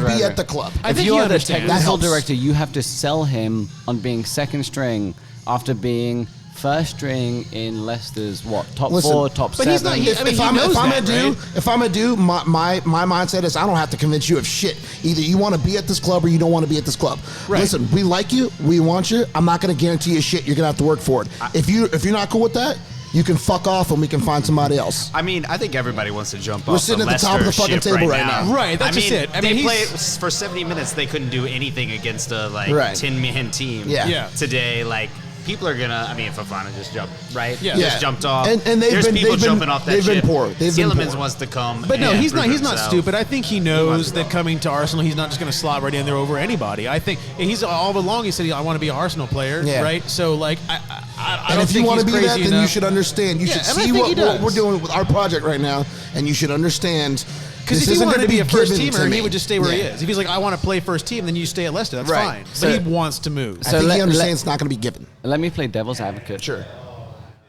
be at the club. I If think you he are the understands. That technical helps. director, you have to sell him on being second string after being first string in Leicester's top Listen, 4, top but 7. he's not- he- I mean, If I'm knows a that, dude, right? if I'm a dude, my mindset is I don't have to convince you of shit. Either you want to be at this club or you don't want to be at this club. Right. Listen, we like you, we want you. I'm not going to guarantee you shit. You're going to have to work for it. If you're not cool with that, you can fuck off and we can find somebody else. I mean, I think everybody wants to jump We're off sitting the at the top of the Leicester fucking ship table right now. Right, that's I just mean, it. I they mean, played he's- for 70 minutes. They couldn't do anything against a Right. 10-man team. Yeah. Yeah. Today, people are gonna. I mean, Fofana just jumped, right? Yeah. Yeah. Just jumped off. And there's people they've jumping off that they've ship. been poor. They've been Tielemans poor. wants to come. But no, and he's not. prove He's not himself. stupid. I think he knows that coming to Arsenal, he's not just going to slot right in there over anybody. I think and he's all along. He said, "I want to be an Arsenal player." Yeah. Right. So I And don't if you think want to he's be that, crazy then you enough. should understand. You Yeah, should and I see think he what does. we're doing with our project right now, and you should understand. Because this if he isn't wanted gonna to be a first given to teamer, me. he would just stay where he Yeah. is. If he's like, I want to play first team, then you stay at Leicester. That's Right. fine. So- But he wants to move. I So think let- he understands let- it's not going to be given. Let me play devil's advocate. Sure.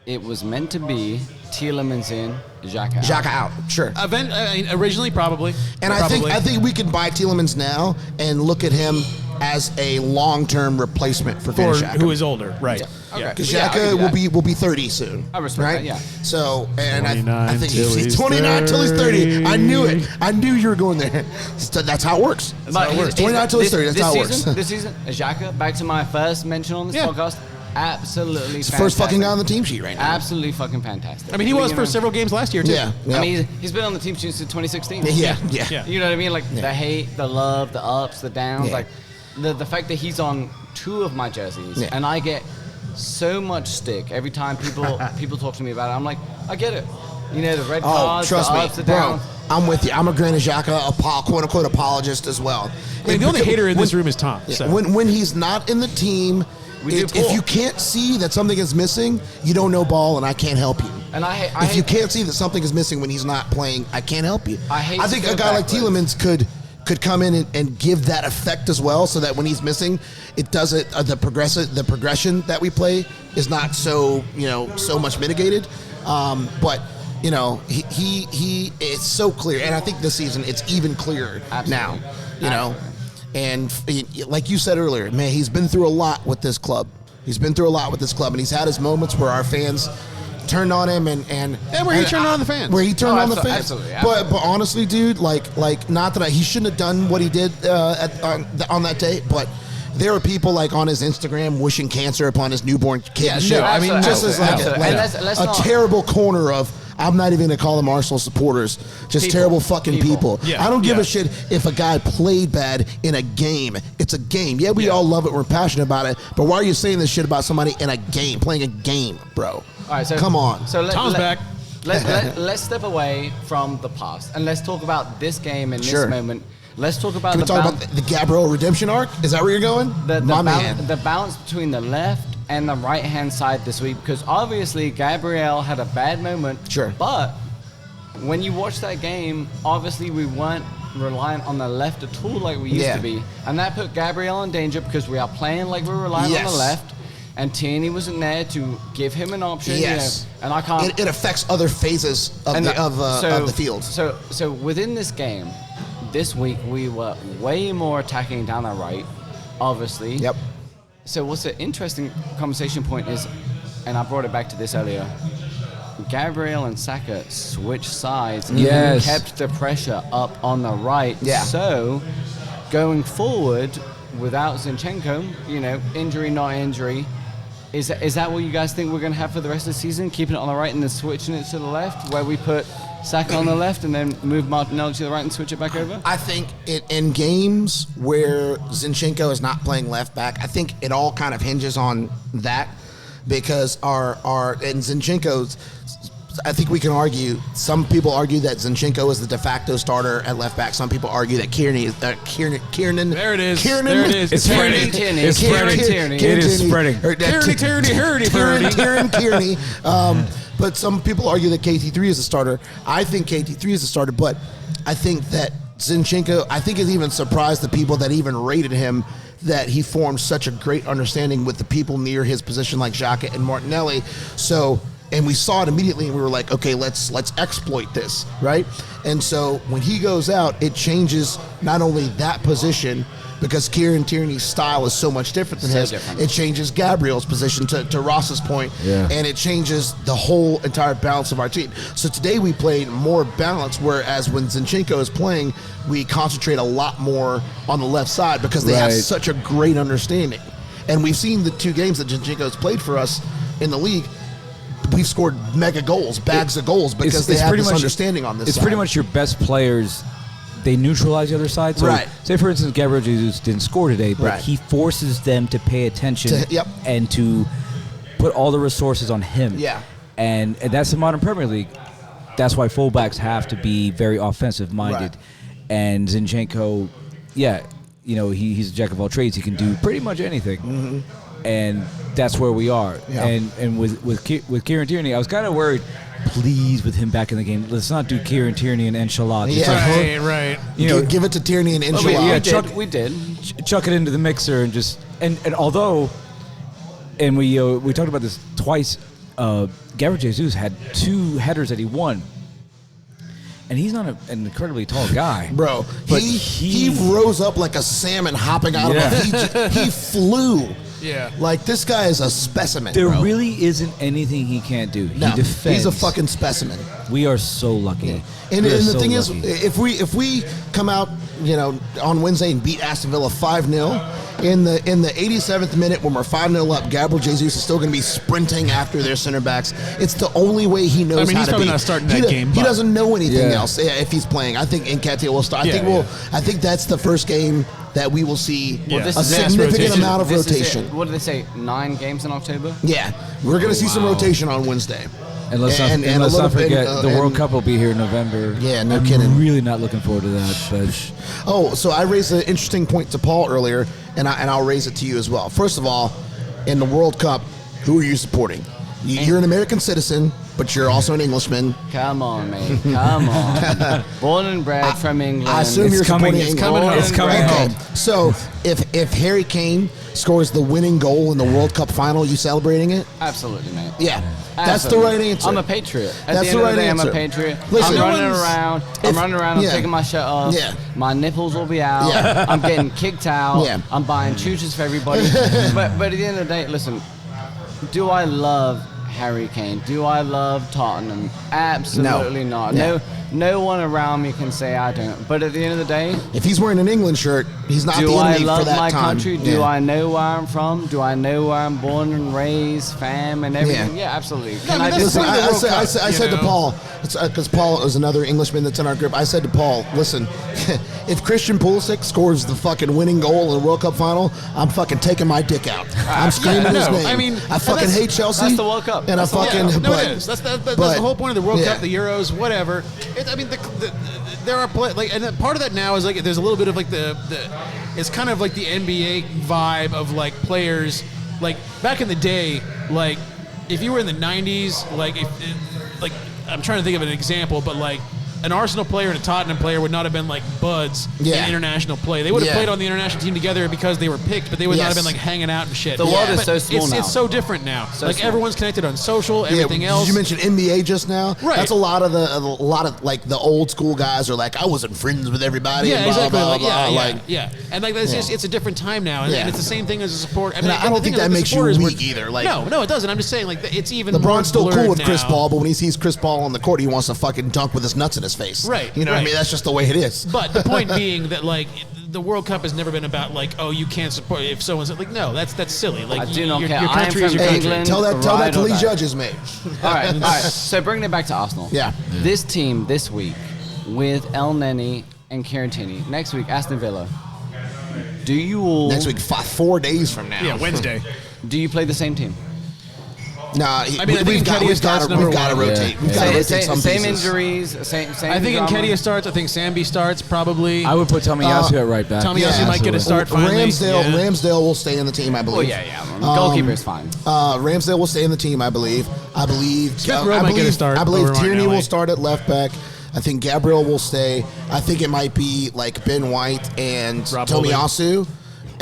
It was meant to be Tielemans in, Xhaka out. Xhaka out. Sure. Originally, probably. And I think we can buy Tielemans now and look at him as a long-term replacement for for Xhaka. who is older, right? Okay. Because Yeah, I can do Xhaka that. will be 30 soon. I respect right? that, yeah. So, and I 29 think till he's he's 29 till he's 30. I knew it. I knew you were going there. So that's how it works. But he's- 29 till he's 30. That's this how it season, works. This season, Xhaka, back to my first mention on this Yeah. podcast, absolutely It's the first fucking guy on the fantastic. team sheet right now. Absolutely fucking fantastic. I mean, he was You for know, several games last year too. Yeah. Yeah. I mean, he's been on the team since 2016. yeah. Yeah. You know what I mean? Like the hate, the love, the ups, the downs. Yeah. Like the fact that he's on 2 of my jerseys, Yeah. and I get so much stick every time people talk to me about it. I'm like, I get it. You know, the red Oh, cards, trust the me, ups, the bro. downs. I'm with you. I'm a Granit Xhaka, quote-unquote apologist as well. I mean, the only hater in When- this room is Tom. Yeah, So. when he's not in the team, We do if poor. you can't see that something is missing, you don't know ball, and I can't help you. And I If you hate can't see that something is missing when he's not playing, I can't help you. I hate to think go a guy like backwards. Tielemans could come in and give that effect as well, so that when he's missing, it doesn't the progression that we play is not so so much mitigated. But he it's so clear, and I think this season it's even clearer now. Absolutely. And like you said earlier, man, he's been through a lot with this club. He's been through a lot with this club, and he's had his moments where our fans turned on him and where he turned on the fans. Where he turned on the fans. Absolutely. But honestly, dude, like not that he shouldn't have done what he did on that day, but there are people like on his Instagram wishing cancer upon his newborn kid. Yeah, and no, shit. I mean, just as like absolutely. And let's a not- terrible corner of. I'm not even gonna call them Arsenal supporters. Just People. terrible fucking people. Yeah, I don't give yeah. a shit if a guy played bad in a game. It's a game. Yeah, we all love it. We're passionate about it. But why are you saying this shit about somebody in a game, playing a game, bro? All right, so Come on. So Tom's back. Let's step away from the past and let's talk about this game and Sure. this moment. Let's talk about Can we the talk balance. about the Gabriel redemption arc? Is that where you're going? My man. The balance between the left and the right hand side this week, because obviously Gabriel had a bad moment. Sure. But when you watch that game, obviously we weren't reliant on the left at all like we used Yeah. to be, and that put Gabriel in danger because we are playing like we're relying on Yes. the left, and Tierney wasn't there to give him an option. Yes. And I can't. It affects other phases of And the field. So within this game, this week we were way more attacking down the right, obviously. Yep. So what's an interesting conversation point is, and I brought it back to this earlier, Gabriel and Saka switched sides and Yes. kept the pressure up on the right. Yeah. So going forward without Zinchenko, injury, not injury, is that what you guys think we're going to have for the rest of the season? Keeping it on the right and then switching it to the left, where we put Saka on the left and then move Martinelli to the right and switch it back over? I think in games where Zinchenko is not playing left back, I think it all kind of hinges on that, because and Zinchenko's, I think we can argue. Some people argue that Zinchenko is the de facto starter at left back. Some people argue that Kieran. There it is. Kieran, There it is. It's Tierney. spreading. It's spreading. Tierney. It is spreading. Tierney. But some people argue that KT3 is a starter. I think KT3 is a starter, but I think that Zinchenko, I think, is even surprised the people that even rated him, that he formed such a great understanding with the people near his position like Xhaka and Martinelli. So and we saw it immediately, and we were like, okay, let's exploit this, right? And so when he goes out, it changes not only that position, because Kieran Tierney's style is so much different than his. Different. It changes Gabriel's position to Ross's point, and it changes the whole entire balance of our team. So today we played more balanced, whereas when Zinchenko is playing, we concentrate a lot more on the left side because they have such a great understanding. And we've seen the 2 games that Zinchenko's played for us in the league. We've scored mega goals, bags of goals, because they have this understanding on this It's side. pretty much your best players. They neutralize the other side. So, say for instance, Gabriel Jesus didn't score today, but he forces them to pay attention and to put all the resources on him. Yeah. And that's the modern Premier League. That's why fullbacks have to be very offensive-minded. Right. And Zinchenko, he's a jack of all trades. He can do pretty much anything. Mm-hmm. And that's where we are. Yeah. And with Kieran Tierney, I was kind of worried. Please, with him back in the game, let's not do Kieran Tierney and Enchilada. Yeah. Right. Give it to Tierney and Inshallah. We did. Chuck it into the mixer and just and although, and we talked about this twice. Gabriel Jesus had 2 headers that he won, and he's not an incredibly tall guy, Bro, but he rose up like a salmon hopping out of a he flew. Yeah. Like, this guy is a specimen, There bro. really isn't anything he can't do. No, he defends. he's a fucking specimen. We are so lucky. And We are the so thing lucky. is, if we come out, on Wednesday and beat Aston Villa 5-0, in the 87th minute when we're 5-0 up, Gabriel Jesus is still going to be sprinting after their center backs. It's the only way he knows how he's to probably be. not starting that game, He but- doesn't know anything else if he's playing. I think Nketiah will start. I think that's the first game that we will see Well, this a is mass significant rotation. amount of This is it. rotation. What do they say? 9 games in October? Yeah, we're going to see some rotation on Wednesday. And let's And not, a let's little not forget bit, the World and- Cup will be here in November. Yeah, no I'm kidding. really not looking forward to that. But Oh, so I raised an interesting point to Paul earlier, and I'll raise it to you as well. First of all, in the World Cup, who are you supporting? You're an American citizen, but you're also an Englishman. Come on, mate. Come on. Born and bred from England. I assume you're supporting England. It's coming home. So if Harry Kane scores the winning goal in the World Cup final, you celebrating it? Absolutely, mate. Yeah, that's the Absolutely. right answer. I'm a patriot. At That's the end the of the right day, I'm answer. a patriot. Listen, I'm no running one's- around. if- I'm yeah. taking my shirt off. Yeah. My nipples will be out. Yeah. I'm getting kicked out. Yeah. I'm buying tutors for everybody. but at the end of the day, listen, do I love Harry Kane? Do I love Tottenham? Absolutely not. Yeah. No one around me can say I don't. But at the end of the day, If he's wearing an England shirt, he's not do the I enemy for love that my time. country? Do Yeah. I know where I'm from? Do I know where I'm born and raised, fam, and everything? Yeah. Yeah, absolutely. I mean, that's just the Listen, point of the I World said, Cup, I you said to know? Paul, because Paul is another Englishman that's in our group. I said to Paul, listen, if Christian Pulisic scores the fucking winning goal in the World Cup final, I'm fucking taking my dick out. I'm screaming his no, name. I mean, I fucking that's- hate Chelsea. that's the World Cup. And That's the I World fucking. Yeah, no, but, it is. That's the but- whole point of the World yeah. Cup, the Euros, whatever. I mean, there are and part of that now is like there's a little bit of like the it's kind of like the NBA vibe of like players like back in the day, like if you were in the 90s, like like I'm trying to think of an example, but like an Arsenal player and a Tottenham player would not have been like buds Yeah. in international play. They would have Yeah. played on the international team together because they were picked, but they would not have been like hanging out and shit. The world is But so small now. It's so different now. So like small. everyone's connected on social, everything else. Did you mention NBA just now? Right. That's a lot of like the old school guys are like, I wasn't friends with everybody. Yeah, and blah, exactly. Blah, Like, blah, yeah, blah. yeah, Like, yeah. And like that's just it's a different time now, and, Yeah. and it's the same thing as a support. I And mean, I don't the thing think is, that the makes you supporters weak were- either, like- no, it doesn't. I'm just saying, like it's even more LeBron's still cool blurred with Chris now. Paul, but when he sees Chris Paul on the court, he wants to fucking dunk with his nuts in his face. Right, You know what I right. mean? That's just the way it is. But the point being that like the World Cup has never been about like, oh, you can't support if someone's like, no, that's silly. Like I do not your, care. your I am country is from your country. England. Tell that Ride to or Lee die. Judges, mate. All right, all right. So bringing it back to Arsenal. Yeah. This team this week with El Neni and Kieran Tierney. Next week, Aston Villa. Do you all Next week, 4 days from now. Yeah, Wednesday. do you play the same team? Nah, I mean, I think Nketiah starts number we've got to one. rotate. Yeah. We've got to rotate Same, some same pieces. injuries, same. I think drama. Nketiah starts. I think Sambi starts probably. I would put Tomiyasu at right back. Tomiyasu Yeah, might get a start finally. Ramsdale, Yeah. Ramsdale will stay in the team, I believe. Oh yeah. Goalkeeper is fine. Ramsdale will stay in the team, I believe. Smith Rowe might get a start I believe over Tierney Martinelli. will start at left back. I think Gabriel will stay. I think it might be like Ben White and Rob Holding. Tomiyasu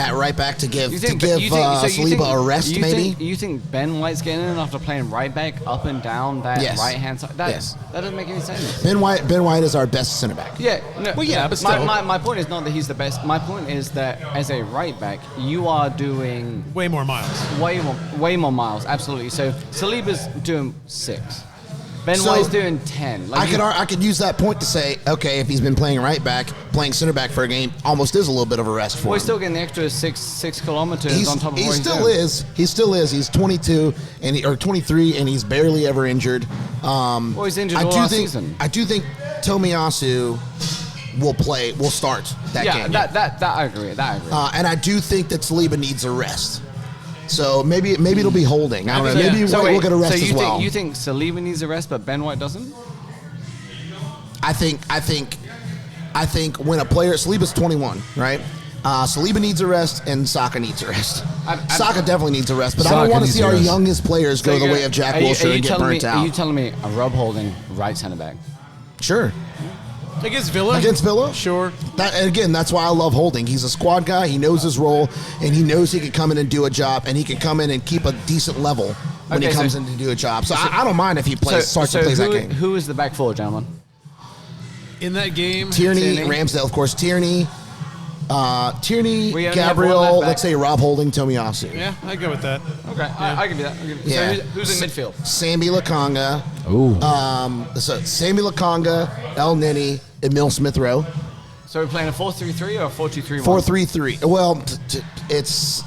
at right back to give so Saliba a rest, maybe? You think Ben White's getting in after playing right back up and down that Yes. right hand side? That doesn't make any sense. Ben White is our best center back. Yeah, no, Well, yeah, but still. my point is not that he's the best. My point is that as a right back, you are doing Way more miles. way more miles. Absolutely. So Saliba's doing 6. Ben So, White's doing 10. Like I could use that point to say, okay, if he's been playing right back, playing center back for a game, almost is a little bit of a rest for Well, him. he's still getting the extra 6 kilometers He's- on top of he what he's still doing. is. He still is. He's 22 or 23, and he's barely ever injured. Well, he's injured I all do last think, season. I do think Tomiyasu will start that Yeah, game. that I agree. And I do think that Saliba needs a rest. So maybe it'll be Holding. I don't know. Maybe White will get a rest so you as well. you think Saliba needs a rest, but Ben White doesn't? I think when a player, Saliba's 21, right? Saliba needs a rest and Saka needs a rest. Saka definitely needs a rest, but I Saka don't want to needs see a our rest. youngest players go the way of Jack Wilshere and get burnt Are you out. telling me a Rob Holding right centre back? Sure. Against Villa? Against Villa? Sure. And again, that's why I love Holding. He's a squad guy. He knows his role, and he knows he can come in and do a job, and he can come in and keep a decent level when he Okay, comes so- in to do a job. So I don't mind if he starts to play that game. Who is the back four, gentlemen? In that game, Tierney, Tierney. Ramsdale, of course. Tierney, We only have one Gabriel. left back. Let's say Rob Holding, Tomiyasu. yeah, I go with that. Okay, I give you that. Yeah. So who's in midfield? Sammy Lakanga. Ooh. So Sammy Lakanga, El Nini, Emil Smith Rowe. So we're playing a 4-3-3 or a 4-2-3-1? 4-3-3. Well, it's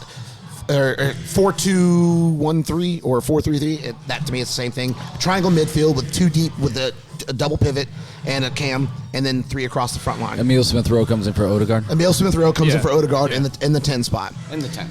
4-2-1-3 or 4-3-3. That to me is the same thing. Triangle midfield with two deep with a double pivot and a cam, and then 3 across the front line. Emil Smith Rowe comes in for Odegaard. Emil Smith Rowe comes Yeah. in for Odegaard in the 10 spot. In the 10.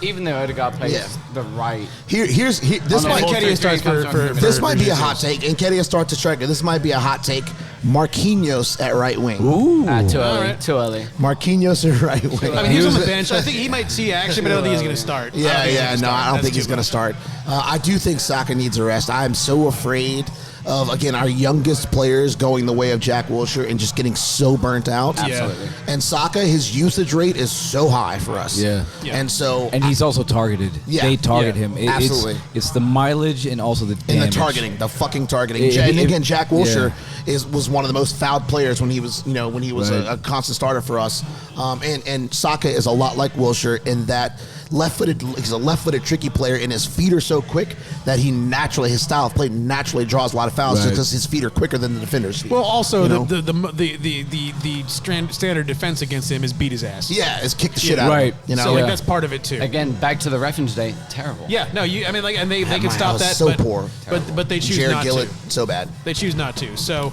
Even though Odegaard plays Yeah. the right. This On might the Nketiah 4-3-3 starts comes for on this might be a Jesus. hot take. And Nketiah starts to striker. This might be a hot take. Marquinhos at right wing. Ooh. Too early. Alright. Too early. Marquinhos at right wing. I mean, he was on the bench. I think he might see action, but I don't think he's going to start. Yeah, I I don't don't think he's too going to much. start. I do think Saka needs a rest. I am so afraid of, again, our youngest players going the way of Jack Wilshere and just getting so burnt out. Absolutely. And Saka, his usage rate is so high for us. Yeah. Yeah. And so, And he's also targeted. Yeah. They target Yeah. him. Absolutely. It's the mileage and also the in damage. the targeting, the fucking targeting. If- And if- again, Jack Wilshere yeah. was one of the most fouled players when he was, Right. a constant starter for us. And Saka is a lot like Wilshere in that he's a left-footed tricky player, and his feet are so quick that his style of play naturally draws a lot of fouls Right. because his feet are quicker than the defender's feet. Well, also You know? the standard defense against him is beat his ass. yeah, it's kick the shit Yeah. out. Right. You know, So like Yeah. that's part of it too. Again, back to the reference day. Terrible. Yeah, no, and they can man, stop that was that. so but, poor. But they choose Jared not Gillett, to. so bad. They choose not to. So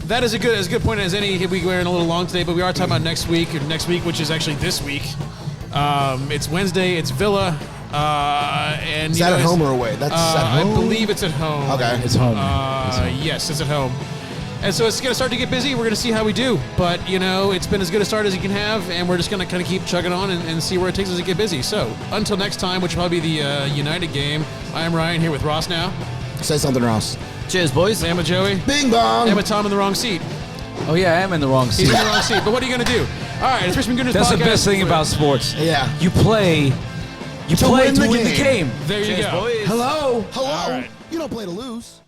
that is as good point as any. We were in a little long today, but we are talking about next week, which is actually this week. It's Wednesday. It's Villa. And Is that at home or away? That's at home? I believe it's at home. Okay. It's home. Yes, it's at home. And so it's going to start to get busy. We're going to see how we do. But, it's been as good a start as you can have, and we're just going to kind of keep chugging on and see where it takes us to get busy. So until next time, which will probably be the United game, I am Ryan here with Ross now. Say something, Ross. Cheers, boys. Sam with Joey. Bing bong. And with Tom in the wrong seat. Oh, yeah, I am in the wrong He's seat. in the wrong seat. But what are you going to do? All right, it's Richmond Gooners That's podcast. the best thing about sports. Yeah. You play To win to the win the game. game. There you Cheers, go. boys. Hello. All right. You don't play to lose.